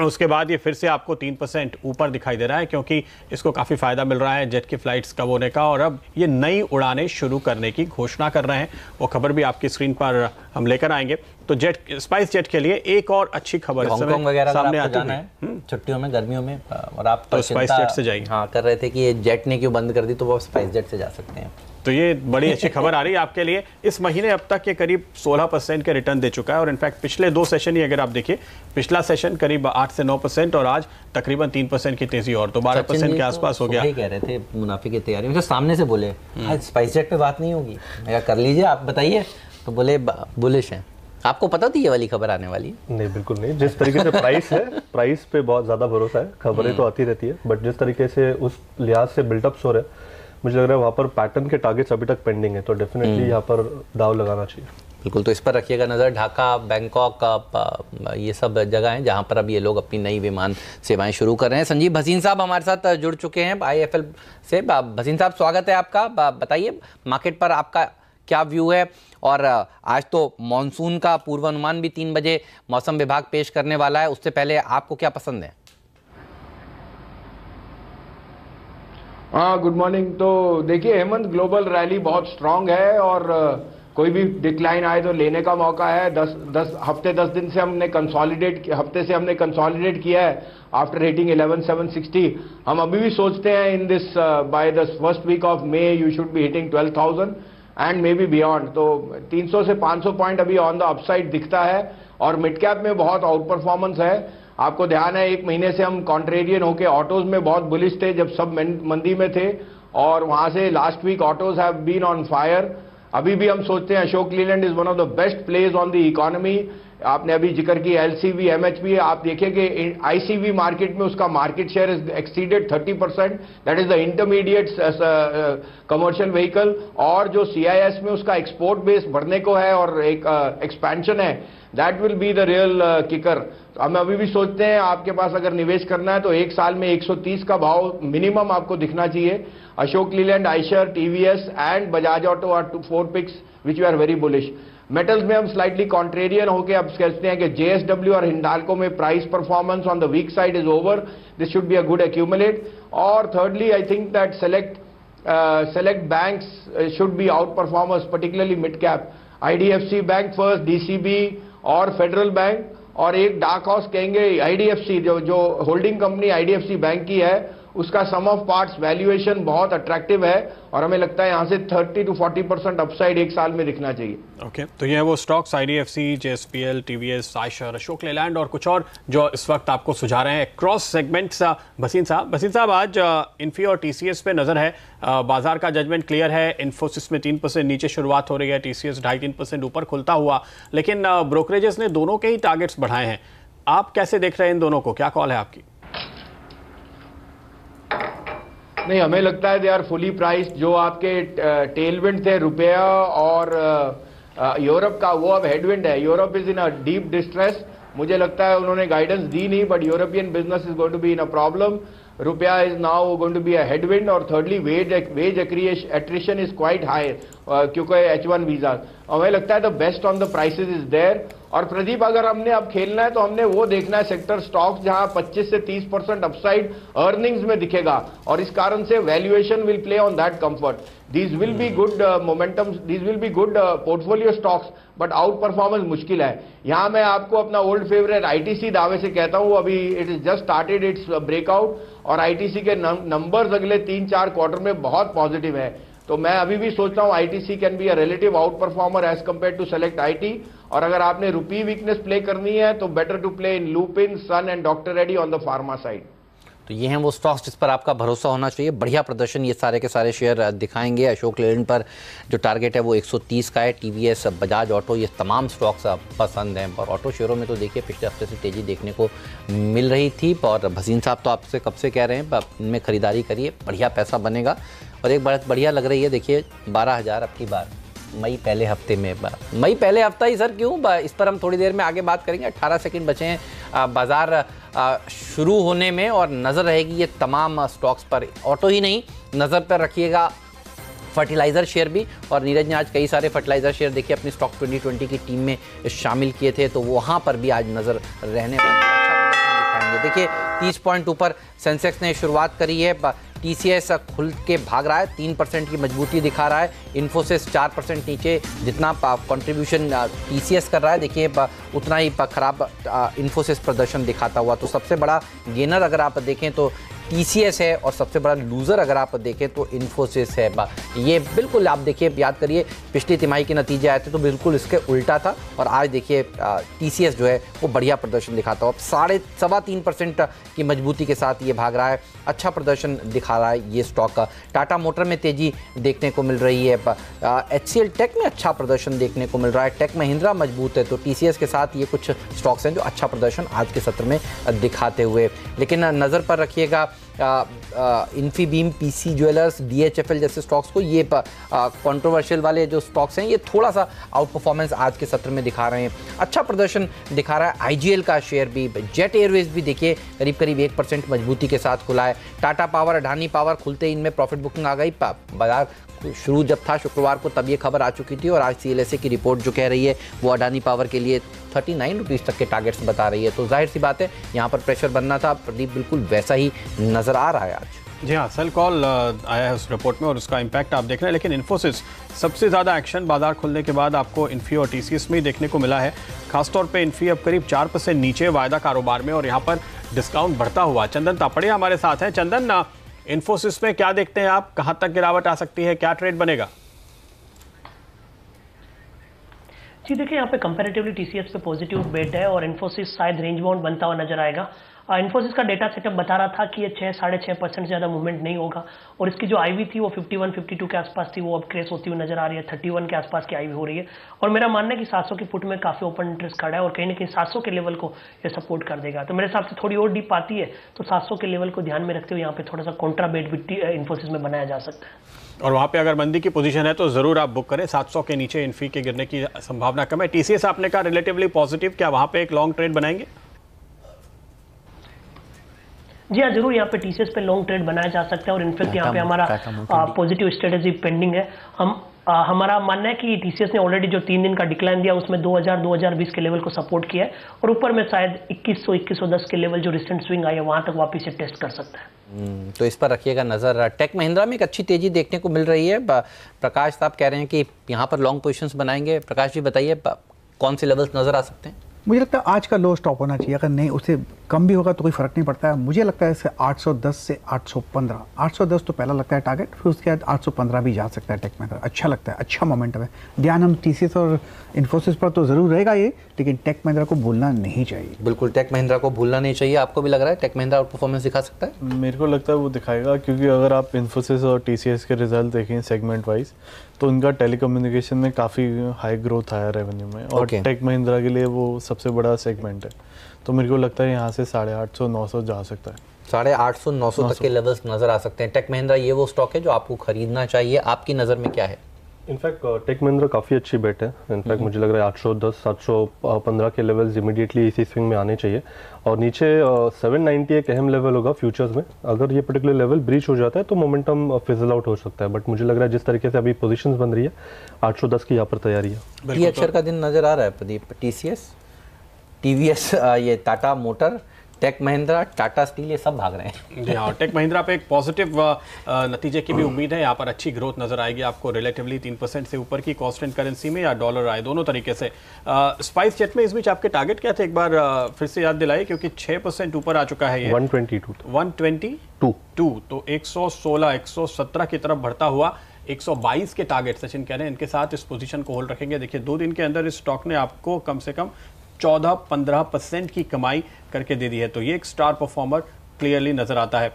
उसके बाद ये फिर से आपको 3% ऊपर दिखाई दे रहा है, क्योंकि इसको काफ़ी फ़ायदा मिल रहा है जेट की फ्लाइट्स कब होने का, और अब ये नई उड़ानें शुरू करने की घोषणा कर रहे हैं। वो खबर भी आपकी स्क्रीन पर हम लेकर आएंगे। तो स्पाइस जेट के लिए एक और अच्छी खबर
हांगकांग वगैरह सामने आती है छुट्टियों में, गर्मियों में, और आप
तो स्पाइस जेट से जाइए।
हाँ, कर रहे थे कि ये जेट ने क्यों बंद कर दी, तो वो स्पाइस जेट से जा सकते हैं।
तो ये बड़ी अच्छी खबर आ रही है आपके लिए। इस महीने अब तक ये करीब 16% के रिटर्न दे चुका है, और इनफैक्ट पिछले 2 सेशन ही अगर आप देखिए, पिछला सेशन करीब 8 से 9% और आज तकरीबन 3% की तेजी, और तो 12% के आसपास हो गया।
कह रहे थे मुनाफे की तैयारी में, तो सामने से बोले आज स्पाइस जेट पे बात नहीं होगी, मैं कर लीजिए आप बताइए, तो बोले बुलिश हैं। आपको पता थी ये वाली खबर आने वाली?
नहीं, बिल्कुल नहीं। जिस तरीके से प्राइस है, प्राइस पे बहुत ज़्यादा भरोसा है। खबरें तो आती रहती है, बट जिस तरीके से उस लिहाज से बिल्डअप्स हो रहे हैं, मुझे लग रहा है वहाँ पर पैटर्न के टारगेट्स अभी तक पेंडिंग है। तो डेफिनेटली यहाँ पर दाव लगाना चाहिए।
बिल्कुल, तो इस पर रखिएगा नज़र। ढाका, बैंकॉक, ये सब जगह हैं जहाँ पर अब ये लोग अपनी नई विमान सेवाएं शुरू कर रहे हैं। संजीव भसीन साहब हमारे साथ जुड़ चुके हैं IIFL से। भसीन साहब, स्वागत है आपका। बताइए मार्केट पर आपका क्या व्यू है, और आज तो मॉनसून का पूर्वानुमान भी 3 बजे मौसम विभाग पेश करने वाला है, उससे पहले आपको क्या पसंद है?
हाँ, गुड मॉर्निंग। तो देखिए हेमंत, ग्लोबल रैली बहुत स्ट्रांग है, और कोई भी डिक्लाइन आए तो लेने का मौका है। 10 दिन से हमने कंसोलिडेट किया है आफ्टर हिटिंग 11,760। हम अभी भी सोचते हैं in this by the first week of May you should be hitting 12,000 and maybe बी बियॉन्ड। तो 300 से 500 पॉइंट अभी ऑन द अपसाइड दिखता है और मिड कैप में बहुत आउट परफॉर्मेंस है। आपको ध्यान है 1 महीने से हम कॉन्ट्रेरियन होके ऑटोज में बहुत बुलिश थे जब सब मंदी में थे, और वहां से last week autos have been on fire. अभी भी हम सोचते हैं Ashok Leyland is one of the best plays on the economy. आपने अभी जिक्र की एलसीवी, एमएचवी, आप देखिए कि आईसीवी मार्केट में उसका market share is exceeded 30%, that is the intermediate commercial vehicle. और जो सीआईएस में उसका एक्सपोर्ट बेस बढ़ने को है और एक एक्सपेंशन है, that will be the real kicker. हम अभी भी सोचते हैं आपके पास अगर निवेश करना है तो 1 साल में 130 का भाव मिनिमम आपको दिखना चाहिए। Ashok Leyland, Eicher, TVS and Bajaj auto are 4 picks which you are very bullish. Metals में हम स्लाइटली कॉन्ट्रेरियन होकर अब कहते हैं कि जेएसडब्ल्यू और हिंडाल्को में price performance on the week side is over, this should be a good accumulate. और thirdly I think that select banks should be out performers, particularly mid cap. IDFC bank first, DCB और Federal Bank, और एक dark horse कहेंगे IDFC, जो holding company IDFC bank की है, उसका sum of parts valuation बहुत अट्रैक्टिव है और हमें लगता है यहां से 30 to 40% अपसाइड 1 साल में दिखना चाहिए।
ओके, तो ये है वो stocks IDFC, JSPL, TVS, Eicher, Ashok Leyland और कुछ और जो इस वक्त आपको सुझा रहे हैं क्रॉस सेगमेंट्स। भसीन साहब आज इन्फी और टीसीएस पे नजर है। बाजार का जजमेंट क्लियर है, इन्फोसिस में 3% नीचे शुरुआत हो रही है, टीसीएस 2.5-3% ऊपर खुलता हुआ, लेकिन ब्रोकरेजेस ने दोनों के ही टारगेट्स बढ़ाए हैं। आप कैसे देख रहे हैं इन दोनों को, क्या कॉल है आपकी?
नहीं, हमें लगता है दे आर फुली प्राइस्ड। जो आपके टेलविंड थे रुपया और यूरोप का, वो अब हेडविंड है। Europe is in a deep distress. मुझे लगता है उन्होंने गाइडेंस दी नहीं, but European business is going to be in a problem. Rupaya is now going to be a headwind. और thirdly wage attrition is quite high क्योंकि H1 visa. हमें लगता है the best on the prices is there. और प्रदीप, अगर हमने अब खेलना है तो हमने वो देखना है सेक्टर स्टॉक्स जहां 25 से 30% अपसाइड अर्निंग्स में दिखेगा, और इस कारण से valuation will play on that comfort. These will be good momentum, these will be good portfolio stocks, but out performance मुश्किल है। यहां मैं आपको अपना ओल्ड फेवरेट आईटीसी दावे से कहता हूं, अभी it is just started it's breakout, और आईटीसी के नंबर्स अगले 3-4 क्वार्टर में बहुत पॉजिटिव है। तो मैं अभी भी सोचता हूं ITC can be a relative out performer as compare to select IT. और अगर आपने रुपी वीकनेस प्ले करनी है तो better to play in Lupin, Sun and doctor Reddy on the pharma side.
तो ये हैं वो स्टॉक्स जिस पर आपका भरोसा होना चाहिए। बढ़िया प्रदर्शन ये सारे के सारे शेयर दिखाएंगे। अशोक लेलैंड पर जो टारगेट है वो 130 का है। टीवीएस, बजाज ऑटो, ये तमाम स्टॉक्स पसंद हैं। और ऑटो शेयरों में तो देखिए पिछले हफ्ते से तेज़ी देखने को मिल रही थी। और भसीन साहब तो आपसे कब से कह रहे हैं इनमें खरीदारी करिए, बढ़िया पैसा बनेगा। और एक बात बढ़िया लग रही है, देखिए 12,000 अब की बार मई पहले हफ्ते में, मई पहले हफ्ता ही सर क्यों, इस पर हम थोड़ी देर में आगे बात करेंगे। 18 सेकंड बचे हैं बाजार शुरू होने में, और नज़र रहेगी ये तमाम स्टॉक्स पर। ऑटो ही नहीं, नज़र पर रखिएगा फर्टिलाइज़र शेयर भी। और नीरज ने आज कई सारे फर्टिलाइज़र शेयर देखिए अपनी स्टॉक 2020 की टीम में शामिल किए थे, तो वहाँ पर भी आज नज़र रहने वाली। देखिए 30 पॉइंट ऊपर सेंसेक्स ने शुरुआत करी है। टीसीएस खुल के भाग रहा है, 3% की मजबूती दिखा रहा है। इन्फोसिस 4% नीचे, जितना कंट्रीब्यूशन टीसीएस कर रहा है देखिए उतना ही खराब इन्फोसिस प्रदर्शन दिखाता हुआ। तो सबसे बड़ा गेनर अगर आप देखें तो टीसीएस है, और सबसे बड़ा लूज़र अगर आप देखें तो इन्फोसिस है। ये बिल्कुल आप देखिए, याद करिए पिछली तिमाही के नतीजे आए थे तो बिल्कुल इसके उल्टा था, और आज देखिए टीसीएस जो है वो बढ़िया प्रदर्शन दिखाता है। अब 3.25% की मजबूती के साथ ये भाग रहा है, अच्छा प्रदर्शन दिखा रहा है ये स्टॉक का। टाटा मोटर में तेज़ी देखने को मिल रही है। HCL टेक में अच्छा प्रदर्शन देखने को मिल रहा है। टेक महिंद्रा मजबूत है। तो टीसीएस के साथ ये कुछ स्टॉक्स हैं जो अच्छा प्रदर्शन आज के सत्र में दिखाते हुए। लेकिन नज़र पर रखिएगा इन्फीबीम, पीसी ज्वेलर्स, DHFL जैसे स्टॉक्स को। ये कंट्रोवर्शियल वाले जो स्टॉक्स हैं ये थोड़ा सा आउट परफॉर्मेंस आज के सत्र में दिखा रहे हैं, अच्छा प्रदर्शन दिखा रहा है। IGL का शेयर भी, जेट एयरवेज भी देखिए करीब 1% मजबूती के साथ खुला है। टाटा पावर, अडानी पावर खुलते ही इनमें प्रॉफिट बुकिंग आ गई। बाजार शुरू जब था शुक्रवार को तब ये खबर आ चुकी थी, और आज CLSA की रिपोर्ट जो कह रही है वो अडानी पावर के लिए 39 रुपीज़ तक के टारगेट्स बता रही है। तो जाहिर सी बात है यहाँ पर प्रेशर बनना था। प्रदीप, बिल्कुल वैसा ही नज़र आ रहा है आज।
जी हाँ, सेल कॉल आया है उस रिपोर्ट में और उसका इम्पैक्ट आप देख रहे हैं। लेकिन इन्फोसिस सबसे ज़्यादा एक्शन बाजार खुलने के बाद आपको इन्फी और टीसीएस में ही देखने को मिला है। खासतौर पे इन्फी अब करीब 4% नीचे वायदा कारोबार में और यहाँ पर डिस्काउंट बढ़ता हुआ। चंदन तापड़िया हमारे साथ हैं। चंदन, इन्फोसिस में क्या देखते हैं आप, कहाँ तक गिरावट आ सकती है, क्या ट्रेड बनेगा?
जी देखिए, यहाँ पे कंपैरेटिवली टीसीएस पे पॉजिटिव बेट है और इन्फोसिस शायद रेंज बाउंड बनता हुआ नजर आएगा। इन्फोसिस का डेटा सेटअप बता रहा था कि ये 6-6.5% से ज़्यादा मूवमेंट नहीं होगा और इसकी जो आईवी थी वो 51-52 के आसपास थी, वो अब क्रेस होती हुई नजर आ रही है, 31 के आसपास की आईवी हो रही है। और मेरा मानना है कि 700 की फुट में काफ़ी ओपन इंटरेस्ट खड़ा है और कहीं ना कहीं 700 के लेवल को ये सपोर्ट कर देगा। तो मेरे हिसाब से थोड़ी और डीप आती है तो 700 के लेवल को ध्यान में रखते हुए यहाँ पे थोड़ा सा कॉन्ट्रा बेट भी इन्फोसिस में बनाया जा सकता है।
और वहाँ पे अगर मंदी की पोजीशन है तो ज़रूर आप बुक करें। 700 के नीचे इन्फी के गिरने की संभावना कम है। टीसीएस आपने कहा रिलेटिवली पॉजिटिव, क्या वहाँ पे एक लॉन्ग ट्रेड बनाएंगे?
जी हाँ, जरूर यहाँ पे टीसीएस पे लॉन्ग ट्रेड बनाया जा सकता है और इनफैक्ट यहाँ पे हमारा पॉजिटिव स्ट्रेटेजी पेंडिंग है। हमारा मानना है कि टीसीएस ने ऑलरेडी जो 3 दिन का डिक्लाइन दिया उसमें 2000-2020 के लेवल को सपोर्ट किया है और ऊपर में शायद 2100-2110 के लेवल जो रिसेंट स्विंग आई है वहां तक वापस से टेस्ट कर सकता है।
तो इस पर रखिएगा नजर। टेक महिंद्रा में एक अच्छी तेजी देखने को मिल रही है। प्रकाश साहब कह रहे हैं कि यहाँ पर लॉन्ग पोजीशंस बनाएंगे। प्रकाश जी बताइए कौन से लेवल्स नजर आ सकते हैं?
मुझे लगता है आज का लो स्टॉप होना चाहिए, अगर नहीं उससे कम भी होगा तो कोई फर्क नहीं पड़ता है। मुझे लगता है इसे 810 से 815, 810 तो पहला लगता है टारगेट, फिर उसके बाद 815 भी जा सकता है टेक में। अच्छा लगता है, अच्छा मोमेंटम है। ध्यान हम टीसीएस और इन्फोसिस पर तो जरूर रहेगा ये, लेकिन टेक महिंद्रा को भूलना नहीं चाहिए।
बिल्कुल, टेक महिंद्रा को भूलना नहीं चाहिए। आपको भी लग रहा है टेक महिंद्रा आउट परफॉर्मेंस दिखा सकता है?
मेरे को लगता है वो दिखाएगा, क्योंकि अगर आप इन्फोसिस और टीसीएस के रिजल्ट देखें सेगमेंट वाइज तो उनका टेलीकम्युनिकेशन में काफ़ी हाई ग्रोथ आया रेवेन्यू में और टेक महिंद्रा के लिए वो सबसे बड़ा सेगमेंट है। तो मेरे को लगता है यहाँ से 850-900 जा सकता है।
850-900 तक के लेवल्स नजर आ सकते हैं। टेक महिंद्रा ये वो स्टॉक है जो आपको खरीदना चाहिए, आपकी नज़र में क्या है?
इनफैक्ट टेक महिंद्रा काफ़ी अच्छी बेट है। इनफैक्ट मुझे लग रहा है 810-715 के लेवल्स इमीडिएटली इसी स्विंग में आने चाहिए और नीचे 790 एक अहम लेवल होगा फ्यूचर्स में। अगर ये पर्टिकुलर लेवल ब्रीच हो जाता है तो मोमेंटम फिजल आउट हो सकता है, बट मुझे लग रहा है जिस तरीके से अभी पोजीशंस बन रही है 810 की यहाँ पर तैयारी है।
ये अक्षर का दिन नजर आ रहा है प्रदीप। टीसीएस, टीवीएस, ये Tata Motor, Tech Mahindra, Tata Steel, ये सब भाग रहे हैं।
जी हाँ, टेक महिंद्रा पे एक पॉजिटिव नतीजे की भी उम्मीद है। यहाँ पर अच्छी ग्रोथ नजर आएगी आपको रिलेटिवली 3% से ऊपर की कांस्टेंट करेंसी में या डॉलर आए, दोनों तरीके से। स्पाइस जेट में इस बीच आपके टारगेट क्या थे, एक बार फिर से याद दिलाइए, क्योंकि 6% ऊपर आ चुका है ये। 122 तो 116-117 की तरफ बढ़ता हुआ 122 के टारगेट सचिन कह रहे हैं इनके साथ इस पोजीशन को होल्ड रखेंगे। देखिए 2 दिन के अंदर इस स्टॉक ने आपको कम से कम 14-15% की कमाई करके दे दी है, तो ये एक स्टार परफॉर्मर क्लियरली नजर आता है।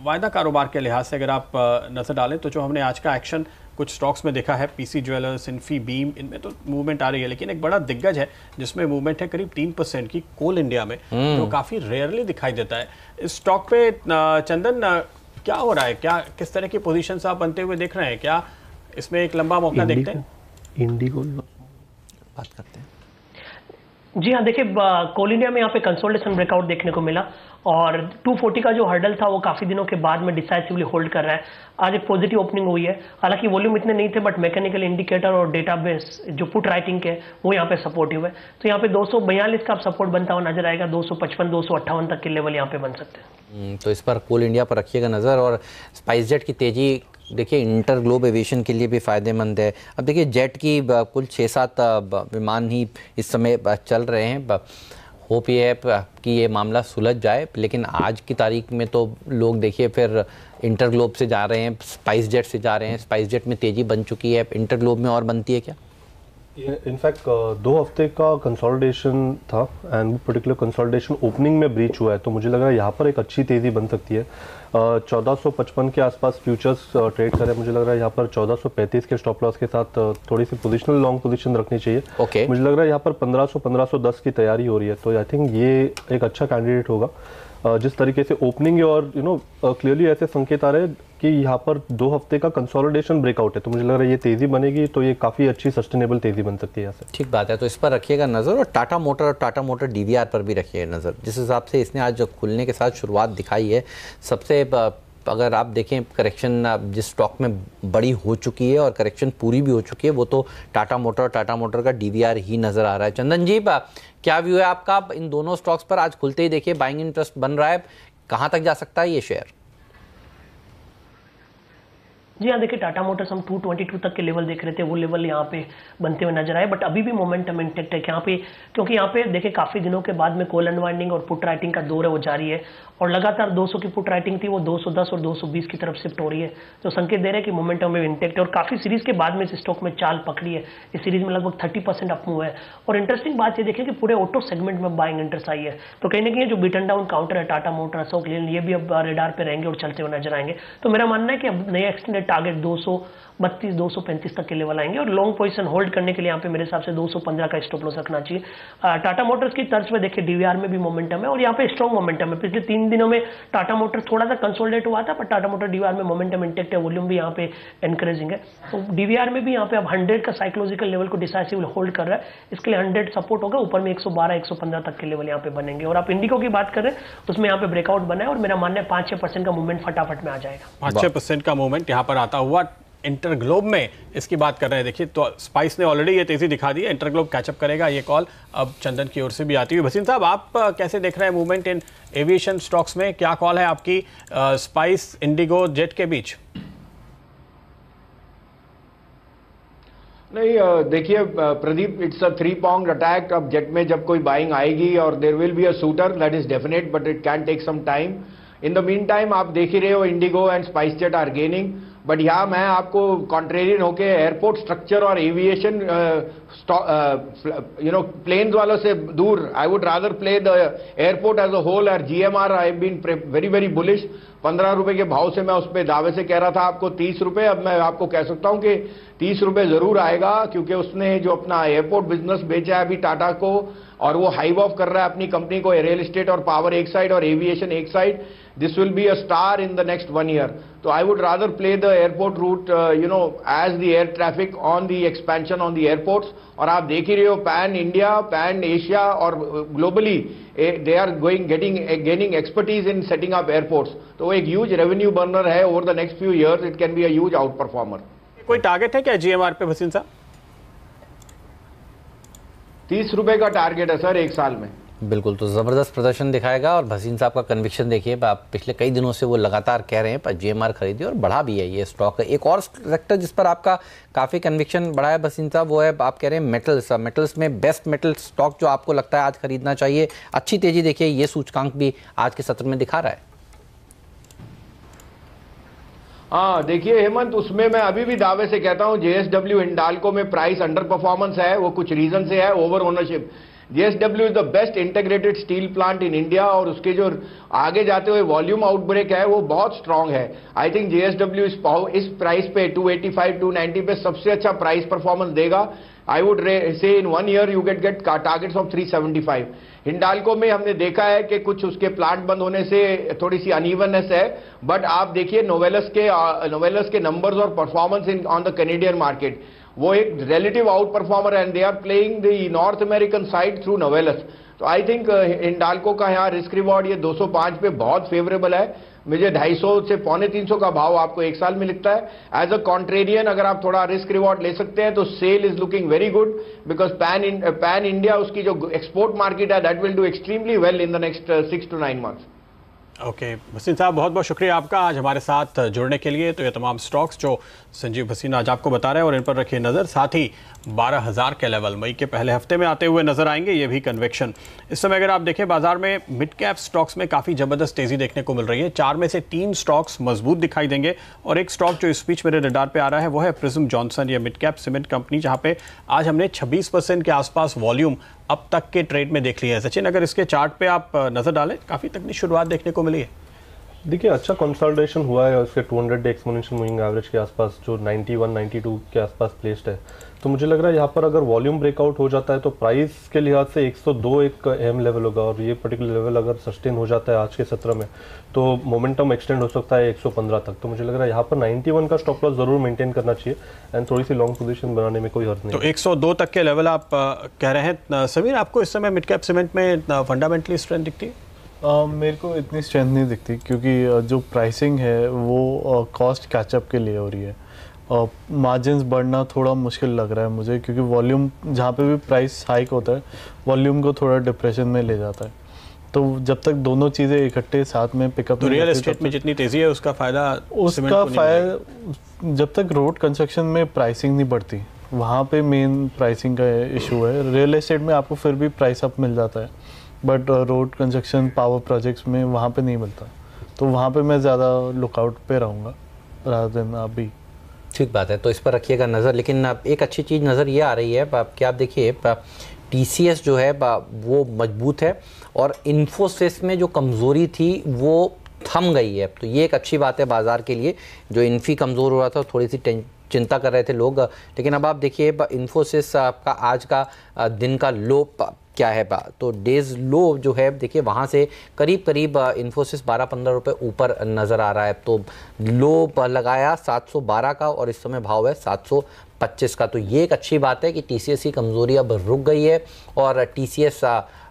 वायदा कारोबार के लिहाज से अगर आप नजर डालें तो जो हमने आज का एक्शन कुछ स्टॉक्स में देखा है, पीसी ज्वेलर्स, इन्फी, बीम, इनमें तो मूवमेंट आ रही है, लेकिन एक बड़ा दिग्गज है जिसमें मूवमेंट है करीब 3% की, कोल इंडिया में, जो काफी रेयरली दिखाई देता है। इस स्टॉक पे चंदन क्या हो रहा है, क्या किस तरह की पोजीशन आप बनते हुए देख रहे हैं, क्या इसमें एक लंबा मौका देखते हैं?
इंडिगो
बात करते हैं।
जी हाँ, देखिए कोल इंडिया में यहाँ पे कंसोलिडेशन ब्रेकआउट देखने को मिला और 240 का जो हर्डल था वो काफी दिनों के बाद में डिसाइसिवली होल्ड कर रहा है। आज एक पॉजिटिव ओपनिंग हुई है, हालांकि वॉल्यूम इतने नहीं थे बट मैकेनिकल इंडिकेटर और डेटाबेस जो पुट राइटिंग के वो यहाँ पे सपोर्टिव है। तो यहाँ पे 242 का सपोर्ट बनता हुआ नजर आएगा, 255-258 तक के लेवल यहाँ पे बन सकते हैं।
तो इस पर कोल इंडिया पर रखिएगा नजर। और स्पाइस जेट की तेजी देखिए इंटर ग्लोब एविएशन के लिए भी फ़ायदेमंद है। अब देखिए जेट की कुल 6-7 विमान ही इस समय चल रहे हैं। होप ये है कि ये मामला सुलझ जाए, लेकिन आज की तारीख में तो लोग देखिए फिर इंटर ग्लोब से जा रहे हैं, स्पाइस जेट से जा रहे हैं। स्पाइस जेट में तेज़ी बन चुकी है, इंटर ग्लोब में और बनती है क्या?
इनफैक्ट 2 हफ्ते का कंसोलिडेशन था एंड वो पर्टिकुलर कंसोलिडेशन ओपनिंग में ब्रीच हुआ है, तो मुझे लग रहा है यहाँ पर एक अच्छी तेज़ी बन सकती है। 1455 के आसपास फ्यूचर्स ट्रेड करें, मुझे लग रहा है यहाँ पर 1435 के स्टॉप लॉस के साथ थोड़ी सी पोजिशनल लॉन्ग पोजीशन रखनी चाहिए। मुझे लग रहा है यहाँ पर 1500-1510 की तैयारी हो रही है, तो आई थिंक ये एक अच्छा कैंडिडेट होगा। जिस तरीके से ओपनिंग है और क्लियरली ऐसे संकेत आ रहे हैं कि यहाँ पर 2 हफ्ते का कंसोलिडेशन ब्रेकआउट है, तो मुझे लग रहा है ये तेजी बनेगी, तो ये काफ़ी अच्छी सस्टेनेबल तेजी बन सकती है यहाँ से।
ठीक बात है, तो इस पर रखिएगा नज़र। और टाटा मोटर डीवीआर पर भी रखिएगा नज़र। जिस हिसाब से इसने आज खुलने के साथ शुरुआत दिखाई है, सबसे अगर आप देखें करेक्शन जिस स्टॉक में बड़ी हो चुकी है और करेक्शन पूरी भी हो चुकी है, वो तो टाटा मोटर का डीवीआर ही नज़र आ रहा है। चंदन जी, क्या व्यू है आपका इन दोनों स्टॉक्स पर? आज खुलते ही देखिए बाइंग इंटरेस्ट बन रहा है, कहाँ तक जा सकता है ये शेयर?
जी हाँ, देखिए टाटा मोटर्स हम 222 तक के लेवल देख रहे थे, वो लेवल यहाँ पे बनते हुए नजर आए, बट अभी भी मोमेंटम इंटेक्ट है यहाँ पे, क्योंकि यहाँ पे देखिए काफी दिनों के बाद में कोल अनवाइंडिंग और पुट राइटिंग का दौर है वो जारी है, और लगातार 200 की पुट राइटिंग थी वो 210 और 220 की तरफ शिफ्ट हो रही है, तो संकेत दे रहे हैं कि मोमेंटम में इंटेक्ट है, और काफी सीरीज के बाद में इस स्टॉक में चाल पकड़ी है। इस सीरीज में लगभग 30% अप मूव है, और इंटरेस्टिंग बात ये देखिए कि पूरे ऑटो सेगमेंट में बाइंग इंटरेस्ट आई है, तो कहीं ना कहीं जो बीटन डाउन काउंटर है टाटा मोटर, अशोक लेलैंड, ये भी अब रेडार पे रहेंगे और चलते हुए नजर आएंगे। तो मेरा मानना है कि अब नया एक्सटेंडेड टारगेट 232 235 तक के लेवल आएंगे, और लॉन्ग पोजीशन होल्ड करने के लिए यहाँ पे मेरे हिसाब से 215 का स्टॉप लॉस रखना चाहिए। टाटा मोटर्स की तर्ज पे देखिए डीवीआर में भी मोमेंटम है, और यहाँ पे स्ट्रॉन्ग मोमेंटम है। पिछले 3 दिनों में टाटा मोटर्स थोड़ा सा कंसोलिडेट हुआ था, पर टाटा मोटर डीवीआर में मोमेंटम इंटेक्ट है, वॉल्यूम भी यहाँ पे एनकरेजिंग है, तो डीवीआर में भी यहाँ पे अब 100 का साइकोलॉजिकल लेवल को डिसाइसिव होल्ड कर रहा है, इसके लिए 100 सपोर्ट होगा, ऊपर में 112 115 तक के लेवल यहाँ पे बनेंगे। और आप इंडिगो की बात कर रहे हैं, उसमें यहाँ पे ब्रेकआउट बना है, और मेरा मानना है 5-6% का मूवमेंट फटाफट में आ जाएगा।
5-6% का मूवमेंट यहाँ पर आता हुआ। इंटरग्लोब में इसकी बात कर रहे हैं, देखिए तो स्पाइस ने ऑलरेडी ये तेजी दिखा दी है, इंटरग्लोब कैचअप करेगा, ये कॉल अब चंदन की ओर से भी आती हुई। भसीन साहब, आप कैसे देख रहे हैं मूवमेंट इन एविएशन स्टॉक्स में, क्या कॉल है आपकी स्पाइस, इंडिगो, जेट के बीच?
नहीं, देखिए Pradeep, it's a 3-pronged attack. अब जेट में जब कोई बाइंग आएगी और there will be a shooter, that is definite, but it can take some time. In the mean time आप देख ही रहे हो IndiGo and SpiceJet are gaining, but यहाँ मैं आपको कॉन्ट्रेरियन होके एयरपोर्ट स्ट्रक्चर और एविएशन प्लेन्स वालों से दूर, I would rather play the airport as a whole. और GMR I have been very very bullish. 15 रुपए के भाव से मैं उस पर दावे से कह रहा था आपको 30 रुपए, अब मैं आपको कह सकता हूं कि 30 रुपए जरूर आएगा, क्योंकि उसने जो अपना एयरपोर्ट बिजनेस बेचा है अभी टाटा को, और वो हाइव ऑफ कर रहा है अपनी कंपनी को, रियल एस्टेट और पावर एक साइड और एविएशन एक side. This will be a star in the next 1 year। तो I would rather play the airport route as the air traffic on the expansion on the airports. और आप देख ही रहे हो पैन इंडिया, पैन एशिया और globally they are gaining expertise in setting up airports. तो वो एक ह्यूज रेवेन्यू बर्नर है over the next few years, it can be a huge out performer.
कोई टारगेट है क्या जीएमआर पे भसीन साहब?
30 रुपए का टारगेट है सर 1 साल में।
बिल्कुल, तो ज़बरदस्त प्रदर्शन दिखाएगा, और भसीन साहब का कन्विक्शन देखिए, आप पिछले कई दिनों से वो लगातार कह रहे हैं पर जीएमआर खरीदिए, और बढ़ा भी है ये स्टॉक। एक और सेक्टर जिस पर आपका काफ़ी कन्विक्शन बढ़ा है भसीन साहब, वो है आप कह रहे हैं मेटल्स। मेटल्स में बेस्ट मेटल स्टॉक जो आपको लगता है आज खरीदना चाहिए, अच्छी तेजी देखिए ये सूचकांक भी आज के सत्र में दिखा रहा है।
हाँ देखिए हेमंत, उसमें मैं अभी भी दावे से कहता हूं जेएसडब्ल्यू हिंडाल्को में प्राइस अंडर परफॉर्मेंस है, वो कुछ रीजन से है, over ownership. JSW is the best integrated steel plant in India, और उसके जो आगे जाते हुए वॉल्यूम आउटब्रेक है वो बहुत स्ट्रांग है। आई थिंक जेएसडब्ल्यू इस प्राइस पे 285 290 पे सबसे अच्छा प्राइस परफॉर्मेंस देगा। I would say in 1 year you get targets of 375। Hindalco में हमने देखा है कि कुछ उसके प्लांट बंद होने से थोड़ी सी अनइवननेस है, बट आप देखिए नोवेलस के नंबर्स और performance in on the Canadian market, वो एक relative out performer and they are playing the North American side through Novelis. तो आई थिंक हिंडाल्को का यहाँ रिस्क रिवॉर्ड ये 205 पे बहुत फेवरेबल है। मुझे 250 से 250 का भाव आपको 1 साल में लिखता है। एज अ कॉन्ट्रेरियन अगर आप थोड़ा रिस्क रिवॉर्ड ले सकते हैं तो sale is looking very good, because pan India उसकी जो एक्सपोर्ट मार्केट है that will do extremely well in the next 6 to 9 months।
Okay Bhasin साहब, बहुत बहुत शुक्रिया आपका आज हमारे साथ जुड़ने के लिए। तो ये तमाम स्टॉक्स जो संजीव भसीन आज आपको बता रहे हैं और इन पर रखिए नज़र, साथ ही 12,000 के लेवल मई के पहले हफ्ते में आते हुए नजर आएंगे, ये भी कन्वेक्शन। इस समय अगर आप देखें बाजार में मिड कैप स्टॉक्स में काफ़ी ज़बरदस्त तेज़ी देखने को मिल रही है। 4 में से 3 स्टॉक्स मजबूत दिखाई देंगे, और एक स्टॉक जो इस बीच मेरे रडार पे आ रहा है वो है प्रिज्म जॉनसन, ये मिड कैप सीमेंट कंपनी, जहाँ पे आज हमने 26% के आसपास वॉल्यूम अब तक के ट्रेड में देख लिया है। सचिन, अगर इसके चार्ट पे आप नजर डालें, काफ़ी तगड़ी शुरुआत देखने को मिली है।
देखिए अच्छा कंसोलिडेशन हुआ है, उसके 200 डे एक्सपोनेंशियल मूविंग एवरेज के आसपास जो 91-92 के आसपास प्लेस्ड है। तो मुझे लग रहा है यहाँ पर अगर वॉल्यूम ब्रेकआउट हो जाता है तो प्राइस के लिहाज से 102 एक अहम लेवल होगा, और ये पर्टिकुलर लेवल अगर सस्टेन हो जाता है आज के सत्र में तो मोमेंटम एक्सटेंड हो सकता है 115 तक। तो मुझे लग रहा है यहाँ पर 91 का स्टॉप लॉस जरूर मेंटेन करना चाहिए, एंड थोड़ी सी लॉन्ग पोजीशन बनाने में कोई हर्ज नहीं।
तो 102 तक के लेवल आप कह रहे हैं। समीर, आपको इस समय मिड कैप सीमेंट में फंडामेंटली स्ट्रेंथ दिखती है?
मेरे को इतनी स्ट्रेंथ नहीं दिखती, क्योंकि जो प्राइसिंग है वो कॉस्ट कैचअप के लिए हो रही है। मार्जिन्स बढ़ना थोड़ा मुश्किल लग रहा है मुझे, क्योंकि वॉल्यूम जहाँ पे भी प्राइस हाइक होता है वॉल्यूम को थोड़ा डिप्रेशन में ले जाता है। तो जब तक दोनों चीज़ें इकट्ठे साथ में पिकअप,
तो रियल एस्टेट में जितनी तेजी है उसका फायदा
जब तक रोड कंस्ट्रक्शन में प्राइसिंग नहीं बढ़ती, वहाँ पे मेन प्राइसिंग का इशू है। रियल एस्टेट में आपको फिर भी प्राइस अप मिल जाता है, but road construction, power projects में वहाँ पे नहीं मिलता। तो वहाँ पे मैं ज़्यादा लुकआउट पे रहूँगा रादर देन अभी।
ठीक बात है, तो इस पर रखिएगा नज़र। लेकिन एक अच्छी चीज़ नज़र ये आ रही है कि आप देखिए TCS जो है वो मजबूत है और इन्फोसिस में जो कमज़ोरी थी वो थम गई है। तो ये एक अच्छी बात है बाज़ार के लिए। जो इन्फी कमज़ोर हो रहा था, थोड़ी सी चिंता कर रहे थे लोग, लेकिन अब आप देखिए इन्फोसिस आपका आज का दिन का लो क्या है तो डेज लो जो है देखिए वहाँ से करीब करीब इन्फोसिस 12-15 रुपये ऊपर नज़र आ रहा है। तो लो लगाया 712 का और इस समय भाव है 725 का। तो ये एक अच्छी बात है कि TCS की कमज़ोरी अब रुक गई है और TCS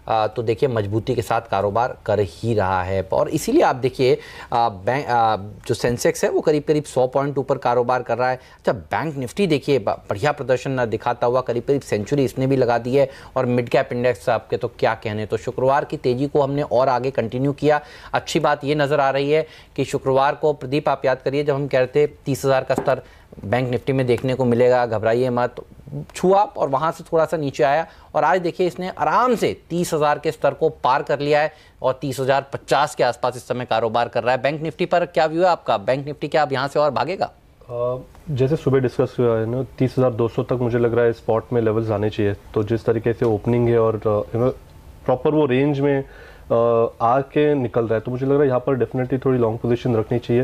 तो देखिए मजबूती के साथ कारोबार कर ही रहा है। और इसीलिए आप देखिए जो सेंसेक्स है वो करीब करीब 100 पॉइंट ऊपर कारोबार कर रहा है। अच्छा, बैंक निफ्टी देखिए बढ़िया प्रदर्शन दिखाता हुआ करीब करीब सेंचुरी इसने भी लगा दी है। और मिड कैप इंडेक्स आपके तो क्या कहने। तो शुक्रवार की तेज़ी को हमने और आगे कंटिन्यू किया। अच्छी बात ये नज़र आ रही है कि शुक्रवार को प्रदीप आप याद करिए जब हम कह रहे थे 30,000 का स्तर बैंक निफ्टी में देखने को मिलेगा, घबराइए मत, छुआ और वहाँ से थोड़ा सा नीचे आया और आज देखिए इसने आराम से 30,000 के स्तर को पार कर लिया है और 30,050 के आसपास इस समय कारोबार कर रहा है। बैंक निफ्टी पर क्या व्यू है आपका? बैंक निफ्टी क्या अब यहाँ से और भागेगा?
जैसे सुबह डिस्कस हुआ है ना, 30,200 तक मुझे लग रहा है स्पॉट में लेवल्स आने चाहिए। तो जिस तरीके से ओपनिंग है और प्रॉपर वो रेंज में आके निकल रहा है, तो मुझे लग रहा है यहाँ पर डेफिनेटली थोड़ी लॉन्ग पोजीशन रखनी चाहिए।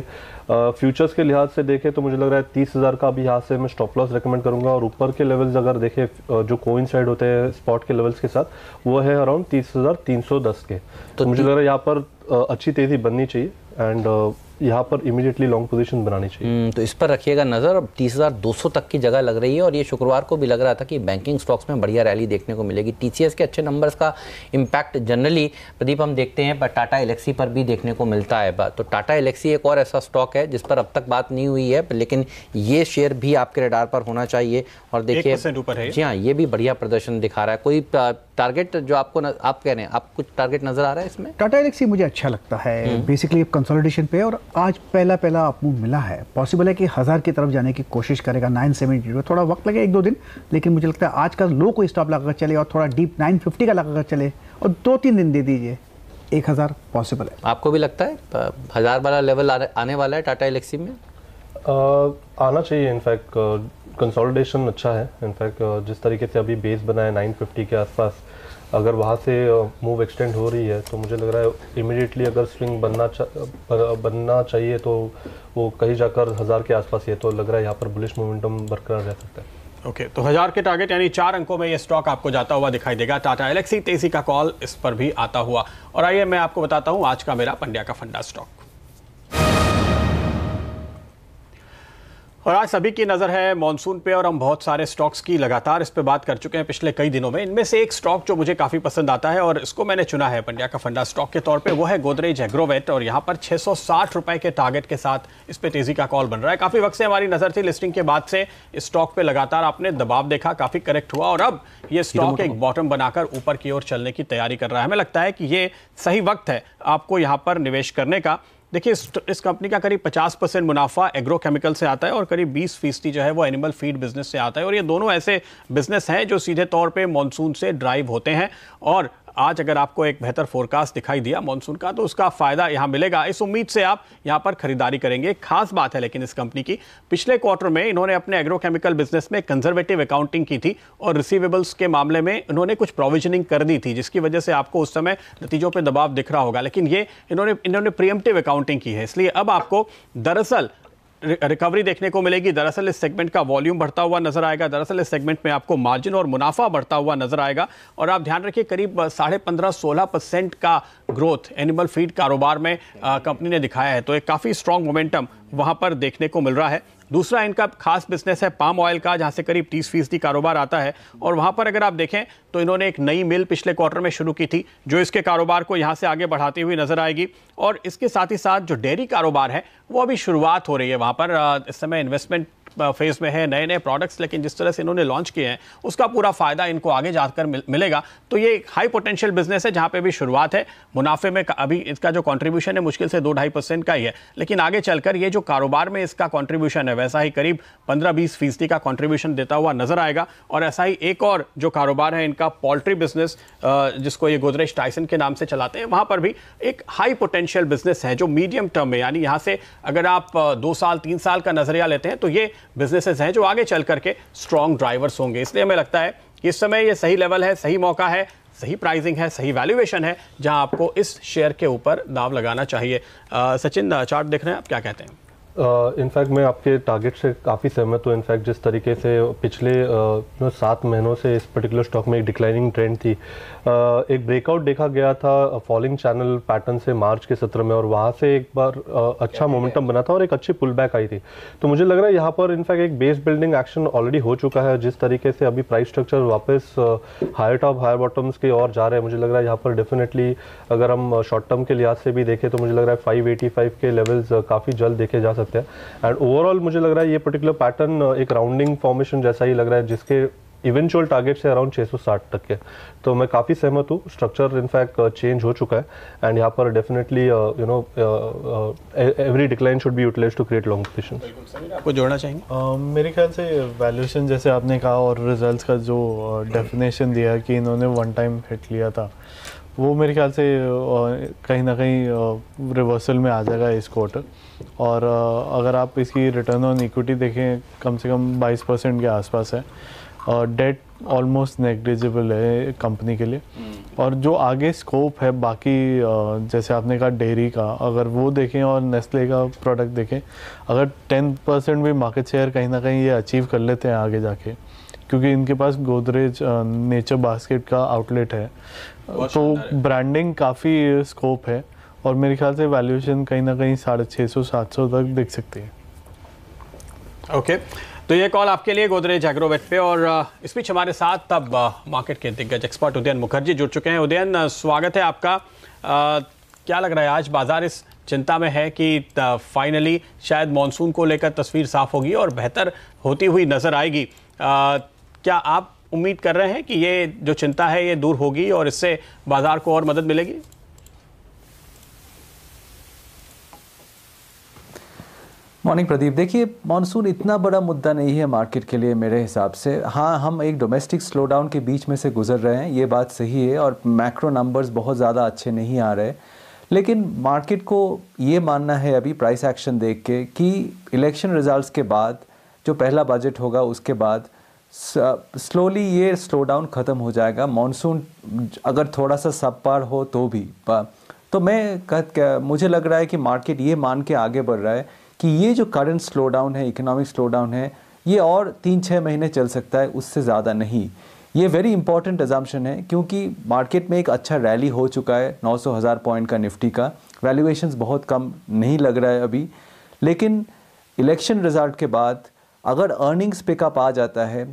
फ्यूचर्स के लिहाज से देखें तो मुझे लग रहा है 30,000 का अभी यहाँ से मैं स्टॉप लॉस रेकमेंड करूंगा। और ऊपर के लेवल्स अगर देखें जो कोइंसाइड होते हैं स्पॉट के लेवल्स के साथ, वो है अराउंड 30,310 के। तो मुझे लग रहा है यहाँ पर अच्छी तेज़ी बननी चाहिए एंड यहाँ पर इमीडिएटली लॉन्ग पोजीशन बनानी चाहिए।
तो इस पर रखिएगा नज़र। अब 30,200 तक की जगह लग रही है और ये शुक्रवार को भी लग रहा था कि बैंकिंग स्टॉक्स में बढ़िया रैली देखने को मिलेगी। TCS के अच्छे नंबर्स का इम्पैक्ट जनरली प्रदीप हम देखते हैं पर टाटा एलेक्सी पर भी देखने को मिलता है। तो टाटा एलेक्सी एक और ऐसा स्टॉक है जिस पर अब तक बात नहीं हुई है, लेकिन ये शेयर भी आपके रडार पर होना चाहिए। और देखिए जी हाँ, ये भी बढ़िया प्रदर्शन दिखा रहा है। कोई टारगेट जो आपको आप कह रहे हैं, आप कुछ टारगेट नजर आ रहा है इसमें?
टाटा एलेक्सी मुझे अच्छा लगता है बेसिकली कंसोलिडेशन पे, और आज पहला अपमूव मिला है। पॉसिबल है कि 1000 की तरफ जाने की कोशिश करेगा 970, थोड़ा वक्त लगे 1-2 दिन, लेकिन मुझे लगता है आज का लो को स्टॉप लगाकर चले और थोड़ा डीप 950 का लगाकर चले और 2-3 दिन दे दीजिए, 1000 पॉसिबल है।
आपको भी लगता है 1000 वाला लेवल आने वाला है टाटा एलेक्सी में?
आना चाहिए। इनफैक्ट कंसोलिडेशन अच्छा है। इनफैक्ट जिस तरीके से अभी बेस बना है 950 के आसपास, अगर वहाँ से मूव एक्सटेंड हो रही है तो मुझे लग रहा है इमीडिएटली अगर स्विंग बनना चाहिए तो वो कहीं जाकर 1000 के आसपास ही है। तो लग रहा है यहाँ पर बुलिश मोमेंटम बरकरार रह सकता है।
ओके, तो 1000 के टारगेट यानी 4 अंकों में ये स्टॉक आपको जाता हुआ दिखाई देगा। टाटा एलेक्सी तेजी का कॉल इस पर भी आता हुआ। और आइए मैं आपको बताता हूँ आज का मेरा पंड्या का फंडा स्टॉक। और आज सभी की नजर है मॉनसून पे और हम बहुत सारे स्टॉक्स की लगातार इस पे बात कर चुके हैं पिछले कई दिनों में। इनमें से एक स्टॉक जो मुझे काफी पसंद आता है और इसको मैंने चुना है पंड्या का फंडा स्टॉक के तौर पे, वो है गोदरेज एग्रोवेट। और यहाँ पर 660 रुपए के टारगेट के साथ इस पे तेजी का कॉल बन रहा है। काफी वक्त से हमारी नजर थी लिस्टिंग के बाद से इस स्टॉक पे लगातार आपने दबाव देखा, काफी करेक्ट हुआ और अब ये स्टॉक एक बॉटम बनाकर ऊपर की ओर चलने की तैयारी कर रहा है। हमें लगता है कि ये सही वक्त है आपको यहाँ पर निवेश करने का। देखिए इस कंपनी का करीब 50% मुनाफा एग्रोकेमिकल से आता है और करीब 20% जो है वो एनिमल फीड बिजनेस से आता है। और ये दोनों ऐसे बिजनेस हैं जो सीधे तौर पे मॉनसून से ड्राइव होते हैं। और आज अगर आपको एक बेहतर फोरकास्ट दिखाई दिया मॉनसून का तो उसका फायदा यहां मिलेगा। इस उम्मीद से आप यहां पर खरीदारी करेंगे। खास बात है लेकिन इस कंपनी की, पिछले क्वार्टर में इन्होंने अपने एग्रोकेमिकल बिजनेस में कंजर्वेटिव अकाउंटिंग की थी और रिसीवेबल्स के मामले में इन्होंने कुछ प्रोविजनिंग कर दी थी, जिसकी वजह से आपको उस समय नतीजों पर दबाव दिख रहा होगा। लेकिन ये इन्होंने प्रीएम्प्टिव अकाउंटिंग की है, इसलिए अब आपको दरअसल रिकवरी देखने को मिलेगी। दरअसल इस सेगमेंट का वॉल्यूम बढ़ता हुआ नजर आएगा। दरअसल इस सेगमेंट में आपको मार्जिन और मुनाफा बढ़ता हुआ नजर आएगा। और आप ध्यान रखिए करीब 15.5-16% का ग्रोथ एनिमल फीड कारोबार में कंपनी ने दिखाया है। तो एक काफी स्ट्रॉन्ग मोमेंटम वहां पर देखने को मिल रहा है। दूसरा इनका खास बिजनेस है पाम ऑयल का, जहां से करीब 30% कारोबार आता है। और वहां पर अगर आप देखें तो इन्होंने एक नई मिल पिछले क्वार्टर में शुरू की थी जो इसके कारोबार को यहां से आगे बढ़ाती हुई नजर आएगी। और इसके साथ ही साथ जो डेयरी कारोबार है वो अभी शुरुआत हो रही है। वहां पर इस समय इन्वेस्टमेंट फेज में है, नए नए प्रोडक्ट्स लेकिन जिस तरह से इन्होंने लॉन्च किए हैं उसका पूरा फायदा इनको आगे जाकर मिलेगा। तो ये एक हाई पोटेंशियल बिजनेस है जहां पे भी शुरुआत है। मुनाफे में अभी इसका जो कंट्रीब्यूशन है मुश्किल से 2-2.5% का ही है, लेकिन आगे चलकर ये जो कारोबार में इसका कंट्रीब्यूशन है वैसा ही करीब 15-20% का कंट्रीब्यूशन देता हुआ नजर आएगा। और ऐसा ही एक और जो कारोबार है इनका पोल्ट्री बिजनेस, जिसको ये गोदरेज टाइसन के नाम से चलाते हैं, वहां पर भी एक हाई पोटेंशियल बिजनेस है जो मीडियम टर्म में, यानी यहां से अगर आप 2 साल 3 साल का नजरिया लेते हैं तो ये बिजनेसेस हैं जो आगे चल करके स्ट्रॉन्ग ड्राइवर्स होंगे। इसलिए हमें लगता है कि इस समय ये सही लेवल है, सही मौका है, सही प्राइसिंग है, सही वैल्यूएशन है जहां आपको इस शेयर के ऊपर दाव लगाना चाहिए। सचिन, चार्ट देख रहे हैं आप, क्या कहते हैं?
इनफैक्ट मैं आपके टारगेट से काफ़ी सहमत हूँ। इनफैक्ट जिस तरीके से पिछले 7 महीनों से इस पर्टिकुलर स्टॉक में एक डिक्लाइनिंग ट्रेंड थी, एक ब्रेकआउट देखा गया था फॉलिंग चैनल पैटर्न से मार्च के सत्र में, और वहाँ से एक बार अच्छा मोमेंटम बना था और एक अच्छी पुल बैक आई थी। तो मुझे लग रहा है यहाँ पर इनफैक्ट एक बेस बिल्डिंग एक्शन ऑलरेडी हो चुका है। जिस तरीके से अभी प्राइस स्ट्रक्चर वापस हायर टॉप हायर बॉटम्स की ओर जा रहे हैं, मुझे लग रहा है यहाँ पर डेफिनेटली अगर हम शॉर्ट टर्म के लिहाज से भी देखें तो मुझे लग रहा है 585 के लेवल्स काफ़ी जल्द देखे जा सकते हैं। एंड ओवरऑल मुझे लग रहा है ये पर्टिकुलर पैटर्न एक राउंडिंग फॉर्मेशन जैसा ही लग रहा है, जिसके इवेंचुअल टारगेट से अराउंड 660 तक के। तो मैं काफ़ी सहमत हूँ, स्ट्रक्चर इनफैक्ट चेंज हो चुका है एंड यहाँ पर definitely every decline should be utilised to create long positions.
आपको जोड़ना चाहेंगे?
मेरे ख्याल से वैल्यूएशन जैसे आपने कहा और रिजल्ट्स का जो डेफिनेशन दिया कि इन्होंने वन टाइम हिट लिया था, वो मेरे ख्याल से कहीं ना कहीं रिवर्सल में आ जाएगा इस क्वार्टर। और अगर आप इसकी रिटर्न ऑन इक्विटी देखें कम से कम 22% के आसपास है, और डेट ऑलमोस्ट नेग्लिजिबल है कंपनी के लिए। और जो आगे स्कोप है बाकी जैसे आपने कहा डेयरी का, अगर वो देखें और नेस्ले का प्रोडक्ट देखें, अगर 10% भी मार्केट शेयर कहीं ना कहीं ये अचीव कर लेते हैं आगे जाके, क्योंकि इनके पास गोदरेज नेचर बास्केट का आउटलेट है, तो ब्रांडिंग काफ़ी स्कोप है और मेरे ख्याल से वैल्यूएशन कहीं ना कहीं 650-700 तक दिख सकती है।
ओके, तो ये कॉल आपके लिए गोदरेज एग्रोवेट पे। और इस बीच हमारे साथ अब मार्केट के दिग्गज एक्सपर्ट उदयन मुखर्जी जुड़ चुके हैं। उदयन, स्वागत है आपका। क्या लग रहा है, आज बाजार इस चिंता में है कि फाइनली शायद मॉनसून को लेकर तस्वीर साफ होगी और बेहतर होती हुई नजर आएगी। क्या आप उम्मीद कर रहे हैं कि ये जो चिंता है ये दूर होगी और इससे बाजार को और मदद मिलेगी?
मॉर्निंग प्रदीप, देखिए मॉनसून इतना बड़ा मुद्दा नहीं है मार्केट के लिए मेरे हिसाब से। हाँ, हम एक डोमेस्टिक स्लोडाउन के बीच में से गुजर रहे हैं, ये बात सही है, और मैक्रो नंबर्स बहुत ज़्यादा अच्छे नहीं आ रहे। लेकिन मार्केट को ये मानना है अभी प्राइस एक्शन देख के कि इलेक्शन रिजल्ट्स के बाद जो पहला बजट होगा उसके बाद स्लोली ये स्लो डाउन ख़त्म हो जाएगा। मॉनसून अगर थोड़ा सा सबपार हो तो भी, तो मुझे लग रहा है कि मार्केट ये मान के आगे बढ़ रहा है कि ये जो करंट स्लो डाउन है, इकोनॉमिक स्लो डाउन है, ये और 3-6 महीने चल सकता है, उससे ज़्यादा नहीं। ये वेरी इंपॉर्टेंट अजम्पशन है क्योंकि मार्केट में एक अच्छा रैली हो चुका है 900,000 पॉइंट का निफ्टी का, वैल्यूएशंस बहुत कम नहीं लग रहा है अभी। लेकिन इलेक्शन रिजल्ट के बाद अगर अर्निंग्स पिकअप आ जाता है,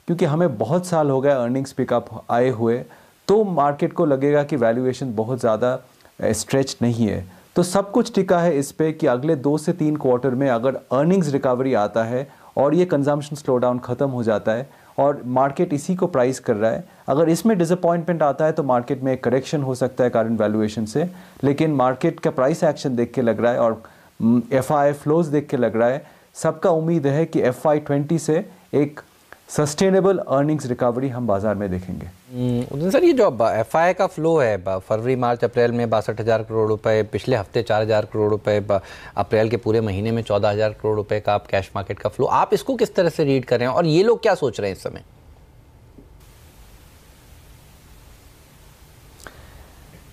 क्योंकि हमें बहुत साल हो गए अर्निंग्स पिकअप आए हुए, तो मार्केट को लगेगा कि वैल्यूएशन बहुत ज़्यादा स्ट्रेच नहीं है। तो सब कुछ टिका है इस पे कि अगले 2 से 3 क्वार्टर में अगर अर्निंग्स रिकवरी आता है और ये कंजम्पशन स्लो डाउन ख़त्म हो जाता है, और मार्केट इसी को प्राइस कर रहा है, अगर इसमें डिसअपॉइंटमेंट आता है तो मार्केट में एक करेक्शन हो सकता है करंट वैल्यूएशन से। लेकिन मार्केट का प्राइस एक्शन देख के लग रहा है और FI फ्लोज देख के लग रहा है, सबका उम्मीद है कि FY20 से एक सस्टेनेबल अर्निंग्स रिकवरी हम बाजार में देखेंगे।
सर, ये जो FI का फ्लो है फरवरी मार्च अप्रैल में 62,000 करोड़ रुपए, पिछले हफ्ते 4,000 करोड़ रुपए, अप्रैल के पूरे महीने में 14,000 करोड़ रुपए का आप कैश मार्केट का फ्लो, आप इसको किस तरह से रीड कर रहे हैं और ये लोग क्या सोच रहे हैं इस समय?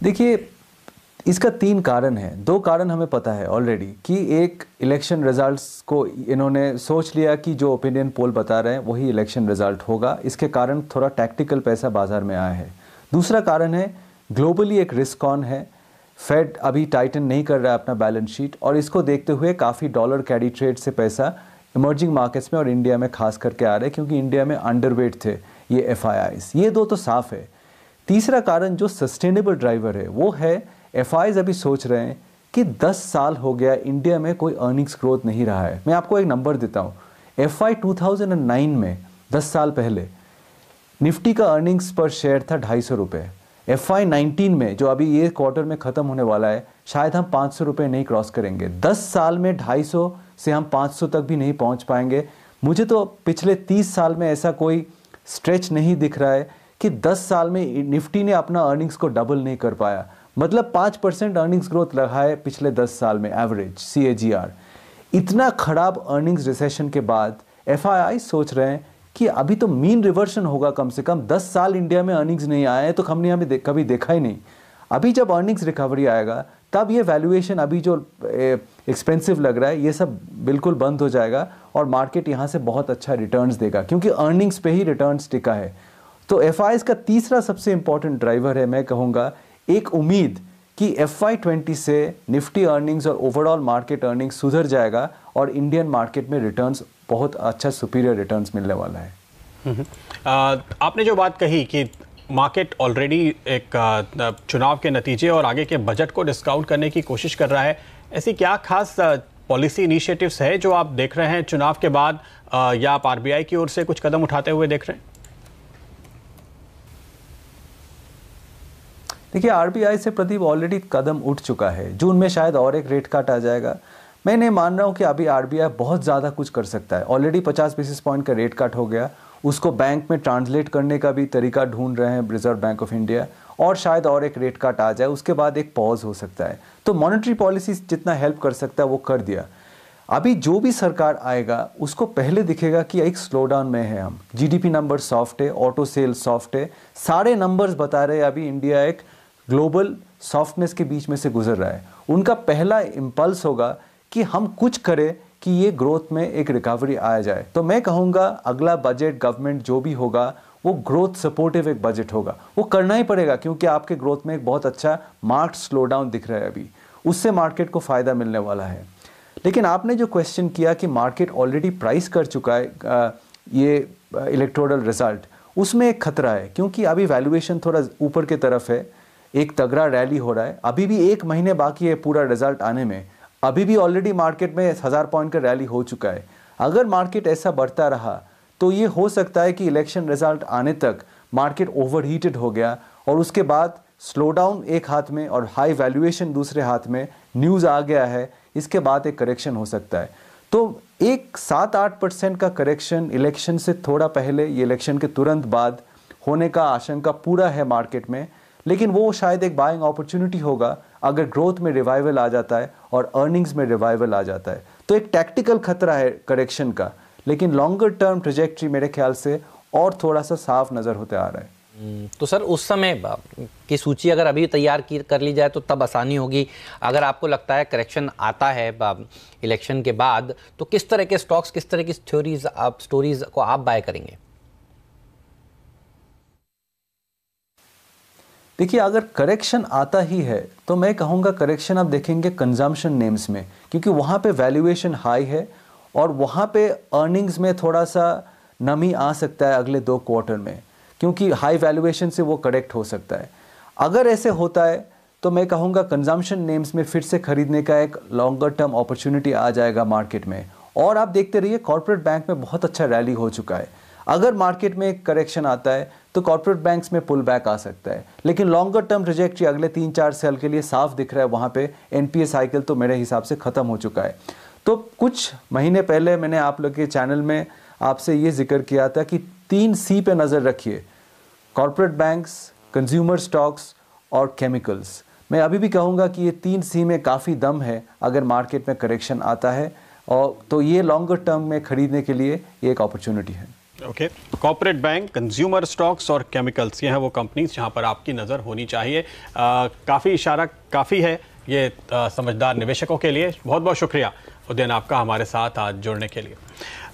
देखिए, इसका 3 कारण है। 2 कारण हमें पता है ऑलरेडी कि एक, इलेक्शन रिजल्ट्स को इन्होंने सोच लिया कि जो ओपिनियन पोल बता रहे हैं वही इलेक्शन रिजल्ट होगा, इसके कारण थोड़ा टैक्टिकल पैसा बाजार में आया है। दूसरा कारण है ग्लोबली एक रिस्क ऑन है, फेड अभी टाइटन नहीं कर रहा है अपना बैलेंस शीट, और इसको देखते हुए काफ़ी डॉलर कैरी ट्रेड से पैसा इमर्जिंग मार्केट्स में और इंडिया में खास करके आ रहे हैं, क्योंकि इंडिया में अंडरवेट थे ये FIIs। ये 2 तो साफ है। तीसरा कारण जो सस्टेनेबल ड्राइवर है वो है FIs अभी सोच रहे हैं कि 10 साल हो गया इंडिया में कोई अर्निंग्स ग्रोथ नहीं रहा है। मैं आपको एक नंबर देता हूँ, FY 2009 में 10 साल पहले निफ्टी का अर्निंग्स पर शेयर था 250 रुपये। FY 19 में जो अभी ये क्वार्टर में ख़त्म होने वाला है, शायद हम 500 रुपये नहीं क्रॉस करेंगे। 10 साल में 250 से हम 500 तक भी नहीं पहुंच पाएंगे। मुझे तो पिछले 30 साल में ऐसा कोई स्ट्रेच नहीं दिख रहा है कि 10 साल में निफ्टी ने अपना अर्निंग्स को डबल नहीं कर पाया। मतलब 5% अर्निंग्स ग्रोथ रहा है पिछले 10 साल में एवरेज CAGR। इतना खराब अर्निंग्स रिसेशन के बाद FII सोच रहे हैं कि अभी तो मीन रिवर्शन होगा, कम से कम 10 साल इंडिया में अर्निंग्स नहीं आए हैं तो हमने यहाँ कभी देखा ही नहीं। अभी जब अर्निंग्स रिकवरी आएगा तब ये वैल्यूएशन अभी जो एक्सपेंसिव लग रहा है ये सब बिल्कुल बंद हो जाएगा और मार्केट यहाँ से बहुत अच्छा रिटर्न्स देगा, क्योंकि अर्निंग्स पे ही रिटर्न्स टिका है। तो FIs का तीसरा सबसे इंपॉर्टेंट ड्राइवर है, मैं कहूँगा, एक उम्मीद कि FY 20 से निफ्टी अर्निंग्स और ओवरऑल मार्केट अर्निंग्स सुधर जाएगा और इंडियन मार्केट में रिटर्न्स बहुत अच्छा सुपीरियर रिटर्न्स मिलने वाला है।
आपने जो बात कही कि मार्केट ऑलरेडी एक चुनाव के नतीजे और आगे के बजट को डिस्काउंट करने की कोशिश कर रहा है, ऐसी क्या खास पॉलिसी इनिशिएटिव्स है जो आप देख रहे हैं चुनाव के बाद, या आप RBI की ओर से कुछ कदम उठाते हुए देख रहे हैं?
देखिए, RBI से प्रदीप ऑलरेडी कदम उठ चुका है। जून में शायद और एक रेट कट आ जाएगा। मैं नहीं मान रहा हूँ कि अभी RBI बहुत ज़्यादा कुछ कर सकता है। ऑलरेडी 50 बेसिस पॉइंट का रेट कट हो गया, उसको बैंक में ट्रांसलेट करने का भी तरीका ढूंढ रहे हैं रिजर्व बैंक ऑफ इंडिया, और शायद और एक रेट कट आ जाए, उसके बाद एक पॉज हो सकता है। तो मॉनेटरी पॉलिसी जितना हेल्प कर सकता है वो कर दिया। अभी जो भी सरकार आएगा उसको पहले दिखेगा कि एक स्लो डाउन में है हम। GDP नंबर सॉफ्ट है, ऑटो सेल सॉफ्ट है, सारे नंबर्स बता रहे हैं अभी इंडिया एक ग्लोबल सॉफ्टनेस के बीच में से गुजर रहा है। उनका पहला इम्पल्स होगा कि हम कुछ करें कि ये ग्रोथ में एक रिकवरी आ जाए। तो मैं कहूँगा अगला बजट गवर्नमेंट जो भी होगा वो ग्रोथ सपोर्टिव एक बजट होगा, वो करना ही पड़ेगा, क्योंकि आपके ग्रोथ में एक बहुत अच्छा मार्क्ड स्लो डाउन दिख रहा है अभी, उससे मार्केट को फ़ायदा मिलने वाला है। लेकिन आपने जो क्वेश्चन किया कि मार्केट ऑलरेडी प्राइस कर चुका है ये इलेक्टोरल रिजल्ट, उसमें एक खतरा है, क्योंकि अभी वैल्यूएशन थोड़ा ऊपर की तरफ है, एक तगड़ा रैली हो रहा है। अभी भी 1 महीने बाकी है पूरा रिजल्ट आने में, अभी भी ऑलरेडी मार्केट में 1000 पॉइंट का रैली हो चुका है। अगर मार्केट ऐसा बढ़ता रहा तो ये हो सकता है कि इलेक्शन रिजल्ट आने तक मार्केट ओवरहीटेड हो गया और उसके बाद स्लो डाउन एक हाथ में और हाई वैल्यूएशन दूसरे हाथ में, न्यूज़ आ गया है, इसके बाद एक करेक्शन हो सकता है। तो एक 7-8% का करेक्शन इलेक्शन से थोड़ा पहले, ये इलेक्शन के तुरंत बाद होने का आशंका पूरा है मार्केट में, लेकिन वो शायद एक बाइंग अपॉर्चुनिटी होगा अगर ग्रोथ में रिवाइवल आ जाता है और अर्निंग्स में रिवाइवल आ जाता है। तो एक टैक्टिकल खतरा है करेक्शन का, लेकिन लॉन्गर टर्म ट्रेजेक्ट्री मेरे ख्याल से और थोड़ा सा साफ नज़र होते आ रहा है।
तो सर उस समय की सूची अगर अभी तैयार कर ली जाए तो तब आसानी होगी। अगर आपको लगता है करेक्शन आता है इलेक्शन के बाद, तो किस तरह के स्टॉक्स, किस तरह की स्टोरीज को आप बाय करेंगे?
देखिए, अगर करेक्शन आता ही है तो मैं कहूँगा करेक्शन आप देखेंगे कंजम्पशन नेम्स में, क्योंकि वहाँ पे वैल्यूएशन हाई है और वहाँ पे अर्निंग्स में थोड़ा सा नमी आ सकता है अगले 2 क्वार्टर में, क्योंकि हाई वैल्यूएशन से वो करेक्ट हो सकता है। अगर ऐसे होता है तो मैं कहूँगा कंजम्पशन नेम्स में फिर से खरीदने का एक लॉन्गर टर्म अपॉर्चुनिटी आ जाएगा मार्केट में। और आप देखते रहिए कॉर्पोरेट बैंक में बहुत अच्छा रैली हो चुका है। अगर मार्केट में एक करेक्शन आता है तो कॉर्पोरेट बैंक्स में पुल बैक आ सकता है, लेकिन लॉन्गर टर्म ट्रेजेक्ट्री अगले 3-4 साल के लिए साफ दिख रहा है। वहाँ पे NPA साइकिल तो मेरे हिसाब से ख़त्म हो चुका है। तो कुछ महीने पहले मैंने आप लोग के चैनल में आपसे ये जिक्र किया था कि 3C पे नज़र रखिए, कॉर्पोरेट बैंक्स, कंज्यूमर स्टॉक्स और केमिकल्स। मैं अभी भी कहूँगा कि ये 3C में काफ़ी दम है अगर मार्केट में करेक्शन आता है, और तो ये लॉन्गर टर्म में खरीदने के लिए ये एक अपॉर्चुनिटी है।
Okay, corporate bank, consumer stocks और केमिकल्स, ये हैं वो कंपनीज जहां पर आपकी नज़र होनी चाहिए। काफ़ी इशारा काफ़ी है ये समझदार निवेशकों के लिए। बहुत बहुत शुक्रिया उदयन आपका हमारे साथ आज जुड़ने के लिए।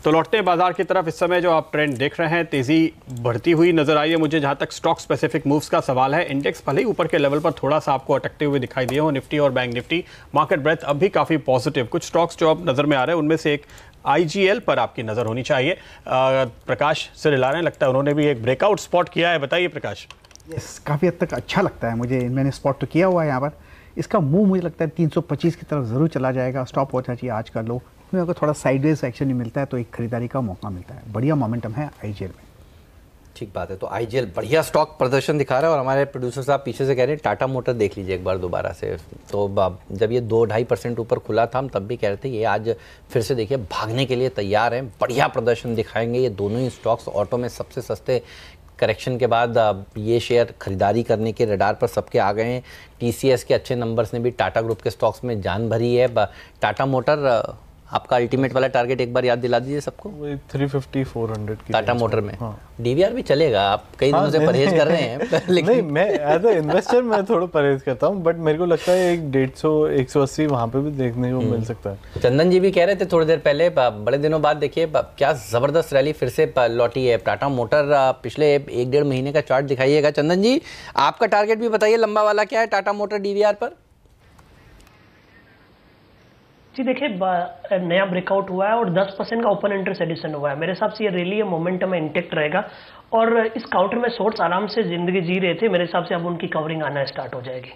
तो लौटते हैं बाजार की तरफ। इस समय जो आप ट्रेंड देख रहे हैं, तेज़ी बढ़ती हुई नजर आई है मुझे। जहां तक स्टॉक स्पेसिफिक मूव्स का सवाल है, इंडेक्स भले ही ऊपर के लेवल पर थोड़ा सा आपको अटकते हुए दिखाई दिए हो, निफ्टी और बैंक निफ्टी, मार्केट ब्रेथ अब भी काफ़ी पॉजिटिव। कुछ स्टॉक्स जो अब नज़र में आ रहे हैं उनमें से एक IGL पर आपकी नज़र होनी चाहिए। प्रकाश से रिला रहे हैं, लगता है उन्होंने भी एक ब्रेकआउट स्पॉट किया है, बताइए प्रकाश।
यस, काफ़ी हद तक अच्छा लगता है मुझे, मैंने स्पॉट तो किया हुआ है यहाँ पर। इसका मूव मुझे लगता है 325 की तरफ ज़रूर चला जाएगा। स्टॉप होना चाहिए आज का लो क्योंकि अगर थोड़ा साइडवेज एक्शन मिलता है तो एक खरीदारी का मौका मिलता है। बढ़िया मोमेंटम है आईजीएल में।
ठीक बात है। तो आईजीएल बढ़िया स्टॉक प्रदर्शन दिखा रहा है और हमारे प्रोड्यूसर साहब पीछे से कह रहे हैं टाटा मोटर देख लीजिए एक बार दोबारा से। तो जब ये 2-2.5% ऊपर खुला था हम तब भी कह रहे थे ये आज फिर से देखिए भागने के लिए तैयार है, बढ़िया प्रदर्शन दिखाएंगे ये दोनों ही स्टॉक्स। ऑटो में सबसे सस्ते करेक्शन के बाद ये शेयर खरीदारी करने के रडार पर सबके आ गए हैं। टीसीएस के अच्छे नंबर्स ने भी टाटा ग्रुप के स्टॉक्स में जान भरी है। टाटा मोटर आपका अल्टीमेट वाला टारगेट एक बार याद दिला दीजिए सबको।
350-400 की
टाटा मोटर में। हाँ। डीवीआर भी चलेगा, आप कई दिनों से परहेज कर रहे हैं लेकिन
नहीं, मैं एज ए इन्वेस्टर मैं थोड़ा परहेज करता हूँ, बट मेरे को लगता है एक 150-180 वहाँ पे भी देखने को मिल सकता है।
चंदन जी भी कह रहे थे थोड़ी देर पहले, बड़े दिनों बाद देखिए क्या जबरदस्त रैली फिर से लौटी है टाटा मोटर। पिछले 1-1.5 महीने का चार्ट दिखाइएगा चंदन जी, आपका टारगेट भी बताइए लंबा वाला क्या है टाटा मोटर डीवीआर पर।
जी देखिए, नया ब्रेकआउट हुआ है और 10% का ओपन इंटरेस्ट एडिशन हुआ है। मेरे हिसाब से ये रैली है, मोमेंटम है, इंटेक्ट रहेगा और इस काउंटर में शॉर्ट्स आराम से जिंदगी जी रहे थे। मेरे हिसाब से अब उनकी कवरिंग आना स्टार्ट हो जाएगी।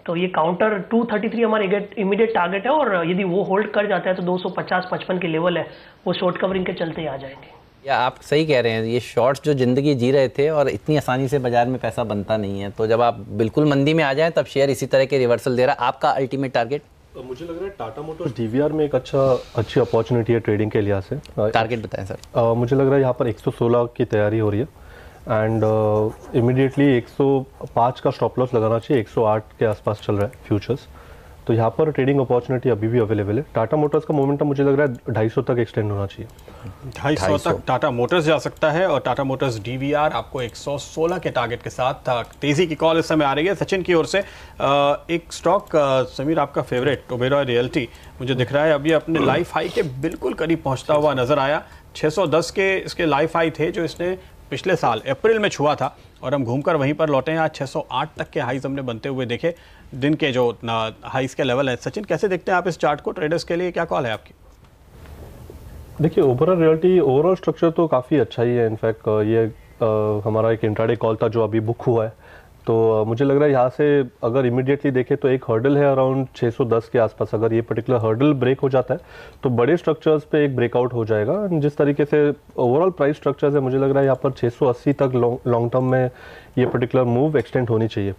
तो ये काउंटर 233 हमारा इमीडिएट टारगेट है और यदि वो होल्ड कर जाता है तो 250-55 के लेवल है, वो शॉर्ट कवरिंग के चलते ही आ जाएंगे।
या आप सही कह रहे हैं, ये शॉर्ट्स जो जिंदगी जी रहे थे और इतनी आसानी से बाजार में पैसा बनता नहीं है, तो जब आप बिल्कुल मंदी में आ जाएं तब शेयर इसी तरह के रिवर्सल दे रहा है। आपका अल्टीमेट टारगेट?
मुझे लग रहा है टाटा मोटर्स डीवीआर में एक अच्छी अपॉर्चुनिटी है ट्रेडिंग के लिहाज से।
टारगेट बताएं सर।
मुझे लग रहा है यहाँ पर 116 की तैयारी हो रही है एंड इमीडिएटली 105 का स्टॉप लॉस लगाना चाहिए। 108 के आसपास चल रहा है फ्यूचर्स, तो यहाँ पर ट्रेडिंग अपॉर्चुनिटी अभी भी अवेलेबल है। टाटा मोटर्स का मोमेंटम मुझे लग रहा है 250 तक एक्सटेंड होना चाहिए।
250 तक टाटा मोटर्स जा सकता है और टाटा मोटर्स डीवीआर आपको 116 के टारगेट के साथ तेजी की कॉल इस समय आ रही है। सचिन की ओर से एक स्टॉक समीर आपका फेवरेट ओबेरॉय रियल्टी मुझे दिख रहा है अभी अपने लाइफ हाई के बिल्कुल करीब पहुंचता हुआ नजर आया। 610 के इसके लाइफ हाई थे जो इसने पिछले साल अप्रैल में छुआ था और हम घूमकर वहीं पर लौटे हैं। आज 608 तक के हाईज हमने बनते हुए देखे, दिन के जो हाईज के लेवल है। सचिन कैसे देखते हैं आप इस चार्ट को? ट्रेडर्स के लिए क्या कॉल है आपकी?
देखिए ओबेरॉय रियल्टी ओवरऑल स्ट्रक्चर तो काफ़ी अच्छा ही है। इनफैक्ट ये हमारा एक इंट्राडे कॉल था जो अभी बुक हुआ है, तो मुझे लग रहा है यहाँ से अगर इमीडिएटली देखें तो एक हर्डल है अराउंड 610 के आसपास। अगर ये पर्टिकुलर हर्डल ब्रेक हो जाता है तो बड़े स्ट्रक्चर्स पे एक ब्रेकआउट हो जाएगा। जिस तरीके से ओवरऑल प्राइस स्ट्रक्चर्स है, मुझे लग रहा है यहाँ पर 680 तक लॉन्ग टर्म में ये पर्टिकुलर मूव एक्सटेंड होनी चाहिए।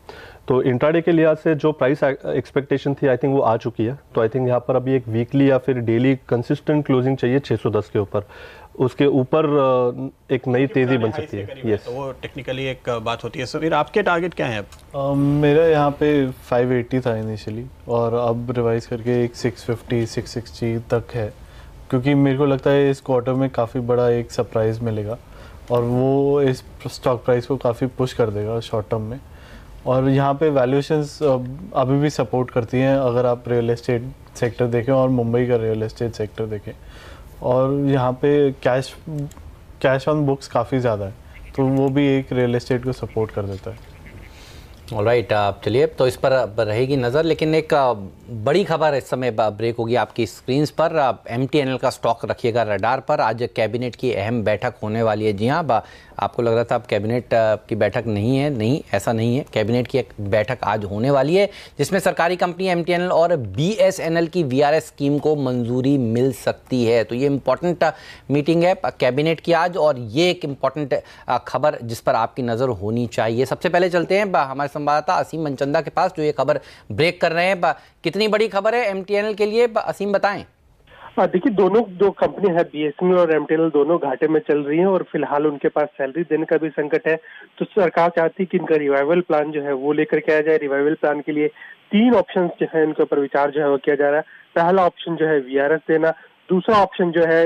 तो इंट्राडे के लिहाज से जो प्राइस एक्सपेक्टेशन थी आई थिंक वो आ चुकी है। तो आई थिंक यहाँ पर अभी एक वीकली या फिर डेली कंसिस्टेंट क्लोजिंग चाहिए 610 के ऊपर। उसके ऊपर एक नई तेजी बन सकती है।
यस, तो वो टेक्निकली एक बात होती है। समीर आपके टारगेट क्या है अब?
मेरा यहाँ पे 580 था इनिशियली और अब रिवाइज करके एक 650-660 तक है, क्योंकि मेरे को लगता है इस क्वार्टर में काफ़ी बड़ा एक सरप्राइज मिलेगा और वो इस स्टॉक प्राइस को काफ़ी पुश कर देगा शॉर्ट टर्म में। और यहाँ पे वैल्यूएशंस अभी भी सपोर्ट करती हैं अगर आप रियल एस्टेट सेक्टर देखें और मुंबई का रियल एस्टेट सेक्टर देखें। और यहाँ पे कैश ऑन बुक्स काफ़ी ज़्यादा है, तो वो भी एक रियल एस्टेट को सपोर्ट कर देता है।
ऑलराइट, चलिए तो इस पर रहेगी नज़र। लेकिन एक बड़ी खबर इस समय ब्रेक होगी आपकी स्क्रीन्स पर। MTNL का स्टॉक रखिएगा रडार पर। आज कैबिनेट की अहम बैठक होने वाली है। जी हाँ, आपको लग रहा था अब कैबिनेट की बैठक नहीं है, नहीं, ऐसा नहीं है। कैबिनेट की एक बैठक आज होने वाली है जिसमें सरकारी कंपनी MTNL और BSNL की VRS स्कीम को मंजूरी मिल सकती है। तो ये इम्पॉर्टेंट मीटिंग है कैबिनेट की आज और ये एक इम्पॉर्टेंट खबर जिस पर आपकी नज़र होनी चाहिए। सबसे पहले चलते हैं हमारे संवाददाता असीम मनचंदा के पास जो ये खबर ब्रेक कर रहे हैं। कितनी बड़ी खबर है MTNL के लिए, असीम बताएं।
देखिए, दोनों जो कंपनी है BSNL और MTNL दोनों घाटे में चल रही हैं और फिलहाल उनके पास सैलरी देने का भी संकट है। तो सरकार चाहती है कि इनका रिवाइवल प्लान जो है वो लेकर के आया जाए। रिवाइवल प्लान के लिए 3 ऑप्शंस जो है इनके ऊपर विचार जो है वो किया जा रहा है। पहला ऑप्शन जो है VRS देना, दूसरा ऑप्शन जो है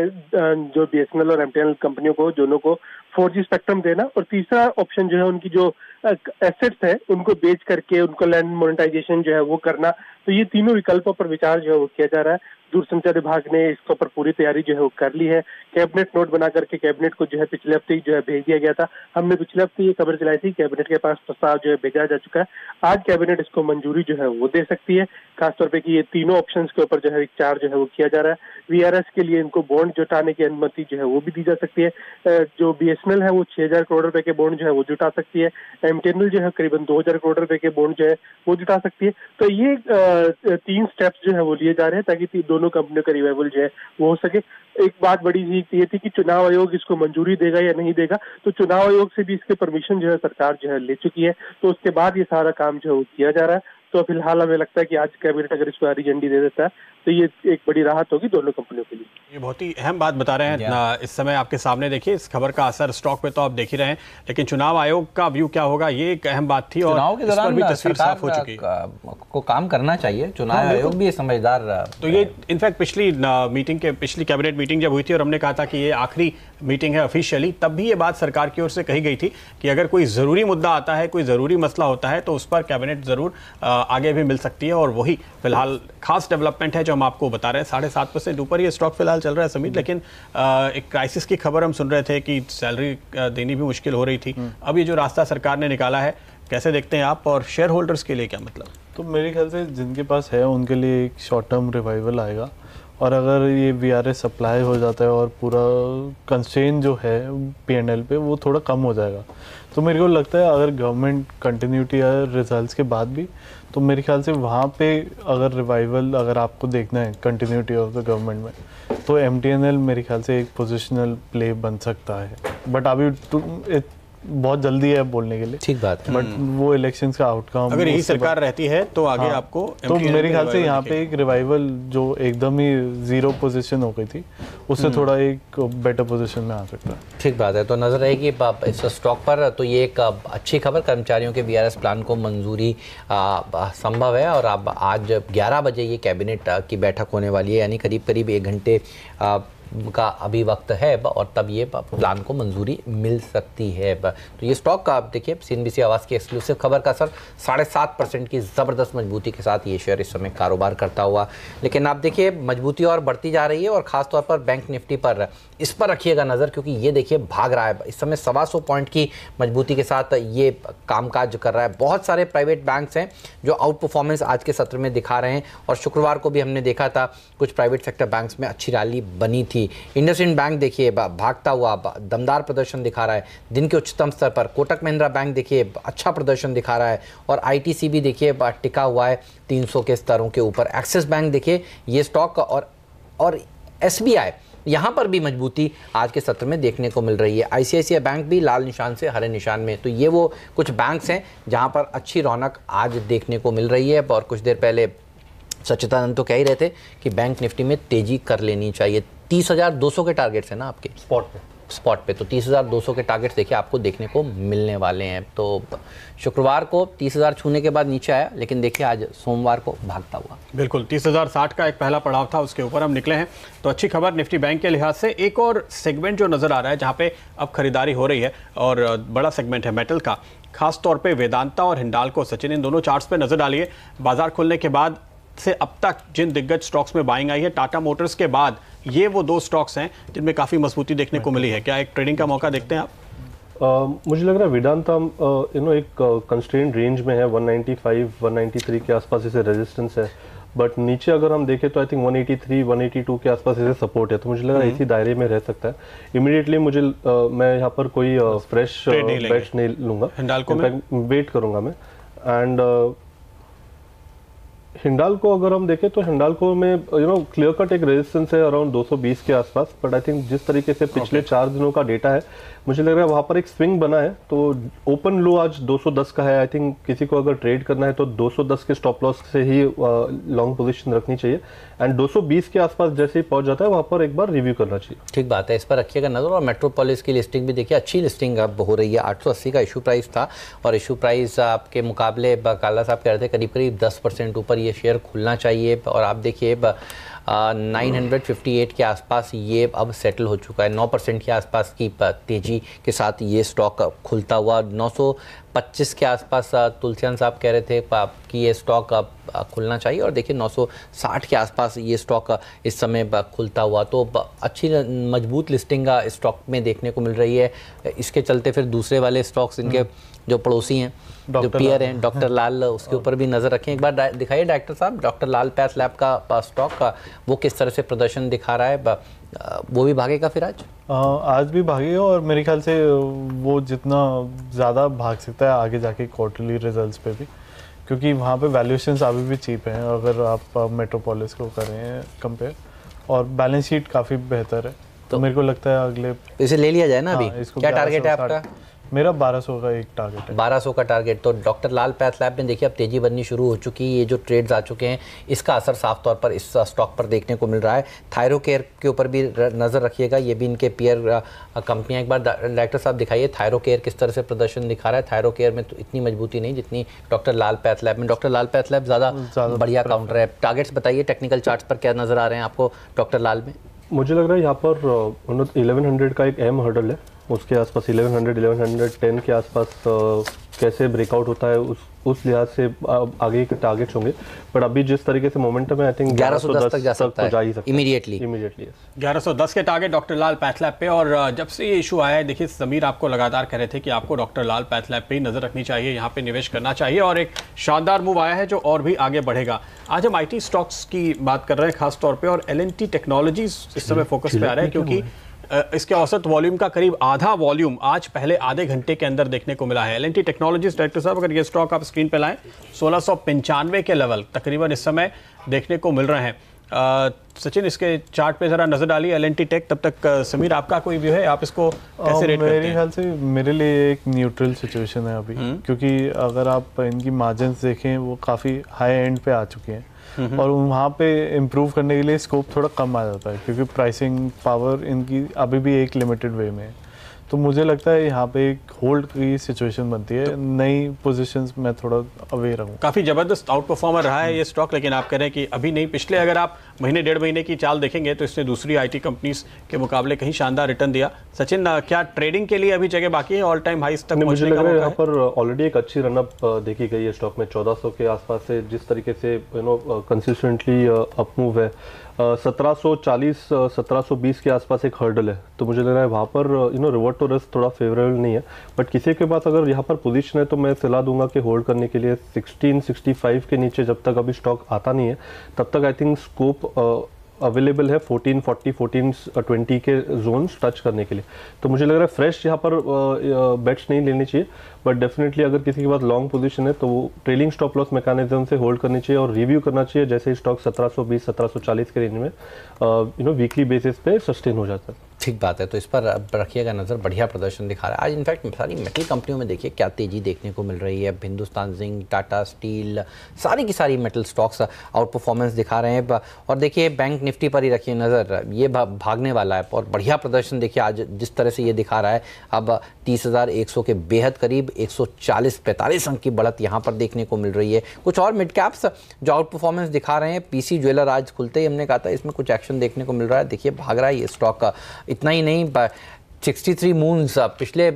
जो BSNL और MTNL कंपनियों को दोनों को 4G स्पेक्ट्रम देना और तीसरा ऑप्शन जो है उनकी जो एसेट्स है उनको बेच करके उनको लैंड मोनेटाइजेशन जो है वो करना। तो ये तीनों विकल्पों पर विचार जो है वो किया जा रहा है। दूरसंचार विभाग ने इसके ऊपर पूरी तैयारी जो है वो कर ली है। कैबिनेट नोट बना करके कैबिनेट को जो है पिछले हफ्ते जो है भेज दिया गया था। हमने पिछले हफ्ते ये खबर चलाई थी, कैबिनेट के पास प्रस्ताव जो है भेजा जा चुका है। आज कैबिनेट इसको मंजूरी जो है वो दे सकती है, खासतौर पे कि ये तीनों ऑप्शंस के ऊपर जो है विचार जो है वो किया जा रहा है। VRS के लिए इनको बॉन्ड जुटाने की अनुमति जो है वो भी दी जा सकती है। जो BSNL है वो 6000 करोड़ रुपए के बॉन्ड जो है वो जुटा सकती है। MTNL जो है करीबन 2000 करोड़ रुपए के बॉन्ड जो है वो जुटा सकती है। तो ये 3 स्टेप्स जो है वो लिए जा रहे हैं ताकि दोनों दोनों कंपनियों का रिवाइवल जो है वो हो सके। एक बात बड़ी ये थी कि चुनाव आयोग इसको मंजूरी देगा या नहीं देगा, तो चुनाव आयोग से भी इसके परमिशन जो है सरकार जो है ले चुकी है, तो उसके बाद ये सारा काम जो है वो किया जा रहा है। तो फिलहाल हमें लगता है कि आज कैबिनेट अगर इसको हरी झंडी दे देता है तो ये एक बड़ी राहत होगी दोनों कंपनियों के लिए।
ये बहुत ही अहम बात बता रहे हैं इस समय आपके सामने। देखिए इस खबर का असर स्टॉक पे तो आप देख ही रहे हैं, लेकिन चुनाव आयोग का व्यू क्या होगा ये एक अहम बात थी, और इस पर भी तस्वीर साफ हो चुकी है।
को काम करना चाहिए, चुनाव आयोग भी समझदार।
तो ये इनफैक्ट पिछली कैबिनेट मीटिंग जब हुई थी और हमने कहा था कि ये आखिरी मीटिंग है ऑफिशियली, तब भी ये बात सरकार की ओर से कही गई थी कि अगर कोई जरूरी मुद्दा आता है, कोई जरूरी मसला होता है तो उस पर कैबिनेट जरूर आगे भी मिल सकती है। और वही फिलहाल खास डेवलपमेंट है जो हम आपको बता रहे हैं। 7.5% ऊपर ये स्टॉक फिलहाल चल रहा है समीर, लेकिन एक क्राइसिस की खबर हम सुन रहे थे कि सैलरी देनी भी मुश्किल हो रही थी। अब ये जो रास्ता सरकार ने निकाला है कैसे देखते हैं आप, और शेयर होल्डर्स के लिए क्या मतलब?
तो मेरे ख्याल से जिनके पास है उनके लिए एक शॉर्ट टर्म रिवाइवल आएगा, और अगर ये VRS सप्लाई हो जाता है और पूरा कंस्ट्रेन जो है P&L पे वो थोड़ा कम हो जाएगा, तो मेरे को लगता है अगर गवर्नमेंट कंटिन्यूटी है रिजल्ट्स के बाद भी, तो मेरे ख्याल से वहाँ पे अगर रिवाइवल अगर आपको देखना है कंटिन्यूटी ऑफ द गवर्नमेंट में, तो MTNL मेरे ख्याल से एक पोजिशनल प्ले बन सकता है। बट अभी बहुत जल्दी है बोलने के लिए,
ठीक बात है,
बट वो इलेक्शंस का आउटकम
अगर यही सरकार रहती है तो आगे आपको
तो मेरे ख्याल से यहाँ पे एक रिवाइवल जो एकदम ही जीरो पोजीशन हो गई थी उससे थोड़ा एक बेटर पोजीशन में आ सकता है।
ठीक बात है, तो नजर रहेगी इस स्टॉक पर। तो ये एक अच्छी खबर, कर्मचारियों के VRS प्लान को मंजूरी संभव है, और अब आज 11 बजे ये कैबिनेट की बैठक होने वाली है, यानी करीब करीब 1 घंटे का अभी वक्त है, और तब ये प्लान को मंजूरी मिल सकती है। तो ये स्टॉक का आप देखिए CNBC आवाज़ की एक्सक्लूसिव खबर का सर 7.5% की ज़बरदस्त मजबूती के साथ ये शेयर इस समय कारोबार करता हुआ, लेकिन आप देखिए मजबूती और बढ़ती जा रही है, और ख़ासतौर पर बैंक निफ्टी पर इस पर रखिएगा नज़र, क्योंकि ये देखिए भाग रहा है इस समय 125 पॉइंट की मजबूती के साथ ये कामकाज कर रहा है। बहुत सारे प्राइवेट बैंक्स हैं जो आउट परफॉर्मेंस आज के सत्र में दिखा रहे हैं, और शुक्रवार को भी हमने देखा था कुछ प्राइवेट सेक्टर बैंक्स में अच्छी रैली बनी थी। इंडसइंड बैंक देखिए भागता हुआ दमदार प्रदर्शन दिखा रहा है दिन के उच्चतम स्तर पर। कोटक महिंद्रा बैंक देखिए अच्छा प्रदर्शन दिखा रहा है, और ITC भी देखिए टिका हुआ है 300 के स्तरों के ऊपर। एक्सिस बैंक देखिए ये स्टॉक और SBI यहाँ पर भी मजबूती आज के सत्र में देखने को मिल रही है। ICICI बैंक भी लाल निशान से हरे निशान में। तो ये वो कुछ बैंक्स हैं जहाँ पर अच्छी रौनक आज देखने को मिल रही है। और कुछ देर पहले सच्चिदानंद तो कह ही रहे थे कि बैंक निफ्टी में तेजी कर लेनी चाहिए। 30,200 के टारगेट्स हैं ना आपके स्पॉट पे, तो 30,200 के टारगेट्स देखिए आपको देखने को मिलने वाले हैं। तो शुक्रवार को 30,000 छूने के बाद नीचे आया, लेकिन देखिए आज सोमवार को भागता हुआ।
बिल्कुल 30,060 का एक पहला पड़ाव था, उसके ऊपर हम निकले हैं। तो अच्छी खबर निफ्टी बैंक के लिहाज से। एक और सेगमेंट जो नजर आ रहा है जहाँ पे अब खरीदारी हो रही है, और बड़ा सेगमेंट है मेटल का, खास तौर पे वेदांता और हिंडाल्को। सचिन इन दोनों चार्ट्स पे नजर डालिए। बाजार खुलने के बाद से अब तक जिन दिग्गज स्टॉक्स में बाइंग आई है, टाटा मोटर्स के बाद ये वो 2 स्टॉक्स हैं जिनमें काफी मजबूती देखने को मिली है। क्या एक ट्रेडिंग का मौका देखते हैं आप?
मुझे लग रहा है वेदांता एक कंस्ट्रेंट रेंज में है, 195 193 के आसपास इसे रेजिस्टेंस है, बट नीचे अगर हम देखें तो आई थिंक 183 182 के आसपास इसे सपोर्ट है। तो मुझे लग रहा है इसी दायरे में रह सकता है। इमीडिएटली मैं यहाँ पर कोई फ्रेश बेट्स नहीं लूंगा,
हिंडाल्को में
वेट करूंगा मैं। एंड हिंडाल्को अगर हम देखें तो हिंडाल्को में क्लियर कट एक रेजिस्टेंस है अराउंड 220 के आसपास, बट आई थिंक जिस तरीके से पिछले 4 दिनों का डेटा है, मुझे लग रहा है वहां पर एक स्विंग बना है। तो ओपन लो आज 210 का है। आई थिंक किसी को अगर ट्रेड करना है तो 210 के स्टॉप लॉस से ही लॉन्ग पोजीशन रखनी चाहिए, एंड 220 के आसपास जैसे ही पहुंच जाता है वहां पर एक बार रिव्यू करना चाहिए।
ठीक बात है, इस पर रखिएगा नजर। और मेट्रोपोलिस की लिस्टिंग भी देखिए अच्छी लिस्टिंग अब हो रही है। 880 का इशू प्राइस था, और इशू प्राइस आपके मुकाबले काला साहब कह रहे थे करीब करीब 10% ऊपर ये शेयर खुलना चाहिए। और आप देखिए 958 के आसपास ये अब सेटल हो चुका है। 9% के आसपास की तेजी के साथ ये स्टॉक खुलता हुआ। 925 के आसपास तुलसियान साहब कह रहे थे कि ये स्टॉक अब खुलना चाहिए, और देखिए 960 के आसपास ये स्टॉक इस समय खुलता हुआ। तो अच्छी मजबूत लिस्टिंग स्टॉक में देखने को मिल रही है। इसके चलते फिर दूसरे वाले स्टॉक्स इनके जो पड़ोसी हैं, जो पीयर हैं, डॉक्टर लाल, उसके ऊपर भी नज़र रखें। एक बार दिखाइए डायरेक्टर साहब, डॉक्टर लाल पैथ लैब का स्टॉक का वो किस तरह से प्रदर्शन दिखा रहा है। वो भी भागेगा फिर आज
भी भागेगा, और मेरे ख्याल से वो जितना ज़्यादा भाग सकता है आगे जाके क्वार्टरली रिजल्ट्स पे भी, क्योंकि वहाँ पे वैल्यूएशंस अभी भी चीप हैं अगर आप मेट्रोपोलिस को करें कंपेयर, और बैलेंस शीट काफ़ी बेहतर है। तो मेरे को लगता है अगले
इसे ले लिया जाए ना अभी। क्या टारगेट है आपका?
मेरा 1200 का एक टारगेट है।
1200 का टारगेट। तो डॉक्टर लाल पैथ लैब में देखिए अब तेजी बननी शुरू हो चुकी है, ये जो ट्रेड्स आ चुके हैं इसका असर साफ तौर पर इस स्टॉक पर देखने को मिल रहा है। थायरोकेयर के ऊपर भी नज़र रखिएगा, ये भी इनके पीयर कंपनियां। एक बार डायरेक्टर साहब दिखाइए थायरोकेयर किस तरह से प्रदर्शन दिखा रहा है। थायरोकेयर में तो इतनी मजबूती नहीं जितनी डॉक्टर लाल पैथ लैब में। डॉक्टर लाल पैथ लैब ज़्यादा बढ़िया काउंटर है। टारगेट्स बताइए टेक्निकल चार्ट्स पर क्या नज़र आ रहे हैं आपको डॉक्टर लाल में?
मुझे लग रहा है यहाँ पर 1100 का एक अहम हर्डल है, उसके आसपास 1100 1110 के आसपास कैसे ब्रेकआउट होता है उस लिहाज से आगे के टारगेट्स होंगे। पर अभी जिस तरीके से मोमेंटम है आई थिंक
1110 तक जा सकता है,
जा ही सकता है
इमीडिएटली।
1110 के टारगेट डॉक्टर लाल पैथ लैब पे। और जब से ये इशू आया है, देखिए समीर आपको लगातार कह रहे थे कि आपको डॉक्टर लाल पैथ लैब पे ही नजर रखनी चाहिए, यहाँ पे निवेश करना चाहिए, और एक शानदार मूव आया है जो और भी आगे बढ़ेगा। आज हम IT स्टॉक्स की बात कर रहे हैं खास तौर पे, और L&T टेक्नोलॉजीज इस समय फोकस पे आ रहा है क्योंकि इसके औसत वॉल्यूम का करीब आधा वॉल्यूम आज पहले आधे घंटे के अंदर देखने को मिला है। L&T टेक्नोलॉजीज डायरेक्टर साहब अगर ये स्टॉक आप स्क्रीन पे लाएं, 1695 के लेवल तकरीबन इस समय देखने को मिल रहे हैं। सचिन इसके चार्ट पे जरा नजर डालिए L&T टेक। तब तक समीर आपका कोई व्यू है, आप इसको कैसे रेट करते हैं?
मेरे ख्याल से मेरे लिए एक न्यूट्रल सिचुएशन है अभी, क्योंकि अगर आप इनकी मार्जिन्स देखें वो काफ़ी हाई एंड पे आ चुके हैं और वहाँ पे इम्प्रूव करने के लिए स्कोप थोड़ा कम आ जाता है, क्योंकि प्राइसिंग पावर इनकी अभी भी एक लिमिटेड वे में है। तो मुझे लगता है यहाँ पे एक होल्ड की सिचुएशन बनती है। नई पोजीशंस में थोड़ा अवेयर हूँ।
काफ़ी ज़बरदस्त आउट परफॉर्मर रहा है ये स्टॉक, लेकिन आप कह रहे हैं कि अभी नहीं, पिछले अगर आप महीने डेढ़ महीने की चाल देखेंगे तो इसने दूसरी IT कंपनीज के मुकाबले कहीं शानदार रिटर्न दिया। सचिन, क्या ट्रेडिंग के लिए अभी जगह बाकी है ऑल टाइम हाइस तक
मुझे लग रहा है यहाँ पर ऑलरेडी एक अच्छी रनअप देखी गई है स्टॉक में। 1400 के आसपास से जिस तरीके से कंसिस्टेंटली अप मूव है, 1740 1720 के आसपास एक हर्डल है। तो मुझे लग रहा है वहाँ पर रिवर्ट टू रिस्क थोड़ा फेवरेबल नहीं है। बट किसी के पास अगर यहाँ पर पोजीशन है तो मैं सलाह दूंगा कि होल्ड करने के लिए 1665 के नीचे जब तक अभी स्टॉक आता नहीं है तब तक आई थिंक स्कोप अवेलेबल है 1440 1420 के जोन्स टच करने के लिए। तो मुझे लग रहा है फ्रेश यहाँ पर बेट्स नहीं लेनी चाहिए, बट डेफिनेटली अगर किसी के पास लॉन्ग पोजीशन है तो वो ट्रेलिंग स्टॉप लॉस मैकेनिज्म से होल्ड करनी चाहिए और रिव्यू करना चाहिए जैसे स्टॉक 1720 1740 के रेंज में वीकली बेसिस पे सस्टेन हो जाता है।
ठीक बात है, तो इस पर रखिएगा नज़र। बढ़िया प्रदर्शन दिखा रहा है आज। इनफैक्ट सारी मेटल कंपनियों में देखिए क्या तेज़ी देखने को मिल रही है। हिंदुस्तान जिंक, टाटा स्टील, सारी की सारी मेटल स्टॉक्स आउट परफॉर्मेंस दिखा रहे हैं। और देखिए बैंक निफ्टी पर ही रखिए नज़र, ये भागने वाला है और बढ़िया प्रदर्शन देखिए आज जिस तरह से ये दिखा रहा है। अब 30,100 के बेहद करीब 140-45 अंक की बढ़त यहाँ पर देखने को मिल रही है। कुछ और मिड कैप्स जो आउट परफॉर्मेंस दिखा रहे हैं, PC ज्वेलर आज खुलते ही हमने कहा था इसमें कुछ एक्शन देखने को मिल रहा है। देखिए भाग रहा है ये स्टॉक का। इतना ही नहीं, 63 मून्स पिछले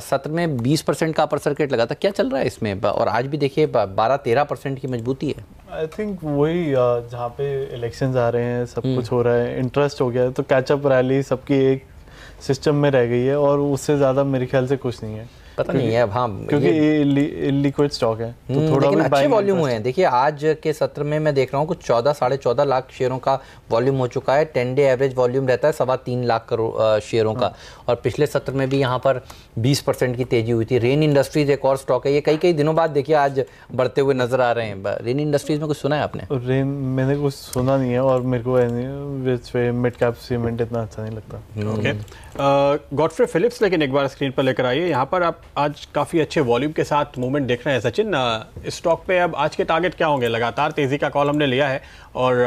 सत्र में 20% का अपर सर्किट लगा था। क्या चल रहा है इसमें? और आज भी देखिए 12-13% की मजबूती है।
आई थिंक वही जहाँ पे इलेक्शंस आ रहे हैं, सब कुछ हो रहा है, इंटरेस्ट हो गया है, तो कैचअप रैली सबकी एक सिस्टम में रह गई है और उससे ज़्यादा मेरे ख्याल से कुछ नहीं है।
पता नहीं है, हाँ,
क्योंकि इलिक्विड स्टॉक है तो थोड़ा
लेकिन
भी
अच्छे वॉल्यूम हुए हैं। देखिए आज के सत्र में मैं देख रहा हूँ कुछ 14-14.5 लाख शेयरों का वॉल्यूम हो चुका है। 10 डे एवरेज वॉल्यूम रहता है 3.25 लाख करोड़ शेयरों का। और पिछले सत्र में भी यहाँ पर 20% की तेजी हुई थी। रेन इंडस्ट्रीज एक और स्टॉक है, ये कई दिनों बाद देखिए आज बढ़ते हुए नजर आ रहे हैं। रेन इंडस्ट्रीज में कुछ सुना है आपने?
रेन मैंने कुछ सुना नहीं है और मेरे को मिड कैप सीमेंट इतना अच्छा नहीं लगता।
गॉडफ्रे फिलिप्स लेकिन एक बार स्क्रीन पर लेकर आइए। यहाँ पर आप आज काफ़ी अच्छे वॉल्यूम के साथ मूवमेंट देख रहे हैं। सचिन, इस स्टॉक पे अब आज के टारगेट क्या होंगे? लगातार तेज़ी का कॉल हमने लिया है और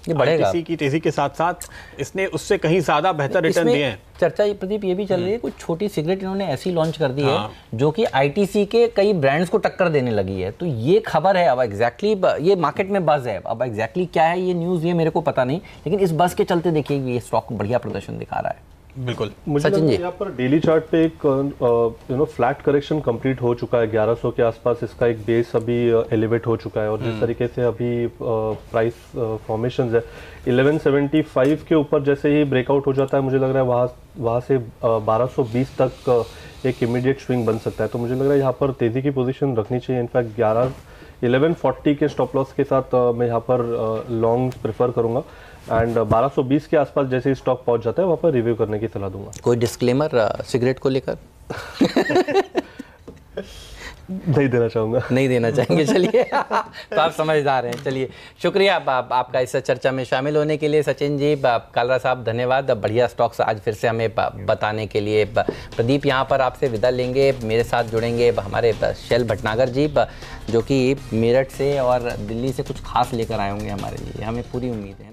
ITC की तेज़ी के साथ साथ इसने उससे कहीं ज़्यादा बेहतर रिटर्न दिए हैं।
चर्चा प्रदीप ये भी चल रही है कुछ छोटी सिगरेट इन्होंने ऐसी लॉन्च कर दी है जो कि ITC के कई ब्रांड्स को टक्कर देने लगी है। तो ये खबर है, अब एग्जैक्टली ये मार्केट में बज़ है। अब एग्जैक्टली क्या है ये न्यूज़, ये मेरे को पता नहीं, लेकिन इस बज़ के चलते देखिए ये स्टॉक बढ़िया प्रदर्शन दिखा रहा है।
बिल्कुल।
मुझे यहाँ पर डेली चार्ट पे एक फ्लैट करेक्शन कंप्लीट हो चुका है। 1100 के आसपास इसका एक बेस अभी एलिवेट हो चुका है और जिस तरीके से अभी प्राइस फॉर्मेशंस है 1175 के ऊपर जैसे ही ब्रेकआउट हो जाता है, मुझे लग रहा है वहाँ से 1220 तक एक इमीडिएट स्विंग बन सकता है। तो मुझे लग रहा है यहाँ पर तेजी की पोजीशन रखनी चाहिए। इनफैक्ट 1140 के स्टॉप लॉस के साथ मैं यहाँ पर लॉन्ग प्रेफर करूँगा एंड 1220 के आसपास जैसे ही स्टॉक पहुंच जाता है वहाँ पर रिव्यू करने की सलाह दूंगा।
कोई डिस्क्लेमर सिगरेट को लेकर?
नहीं देना चाहूँगा।
नहीं देना चाहेंगे, चलिए तो आप समझदार हैं। चलिए शुक्रिया आपका इस चर्चा में शामिल होने के लिए। सचिन जी, कालरा साहब, धन्यवाद बढ़िया स्टॉक्स आज फिर से हमें बताने के लिए। प्रदीप, यहाँ पर आपसे विदा लेंगे, मेरे साथ जुड़ेंगे हमारे शैल भटनागर जी, जो कि मेरठ से और दिल्ली से कुछ खास लेकर आए होंगे हमारे लिए, हमें पूरी उम्मीद है।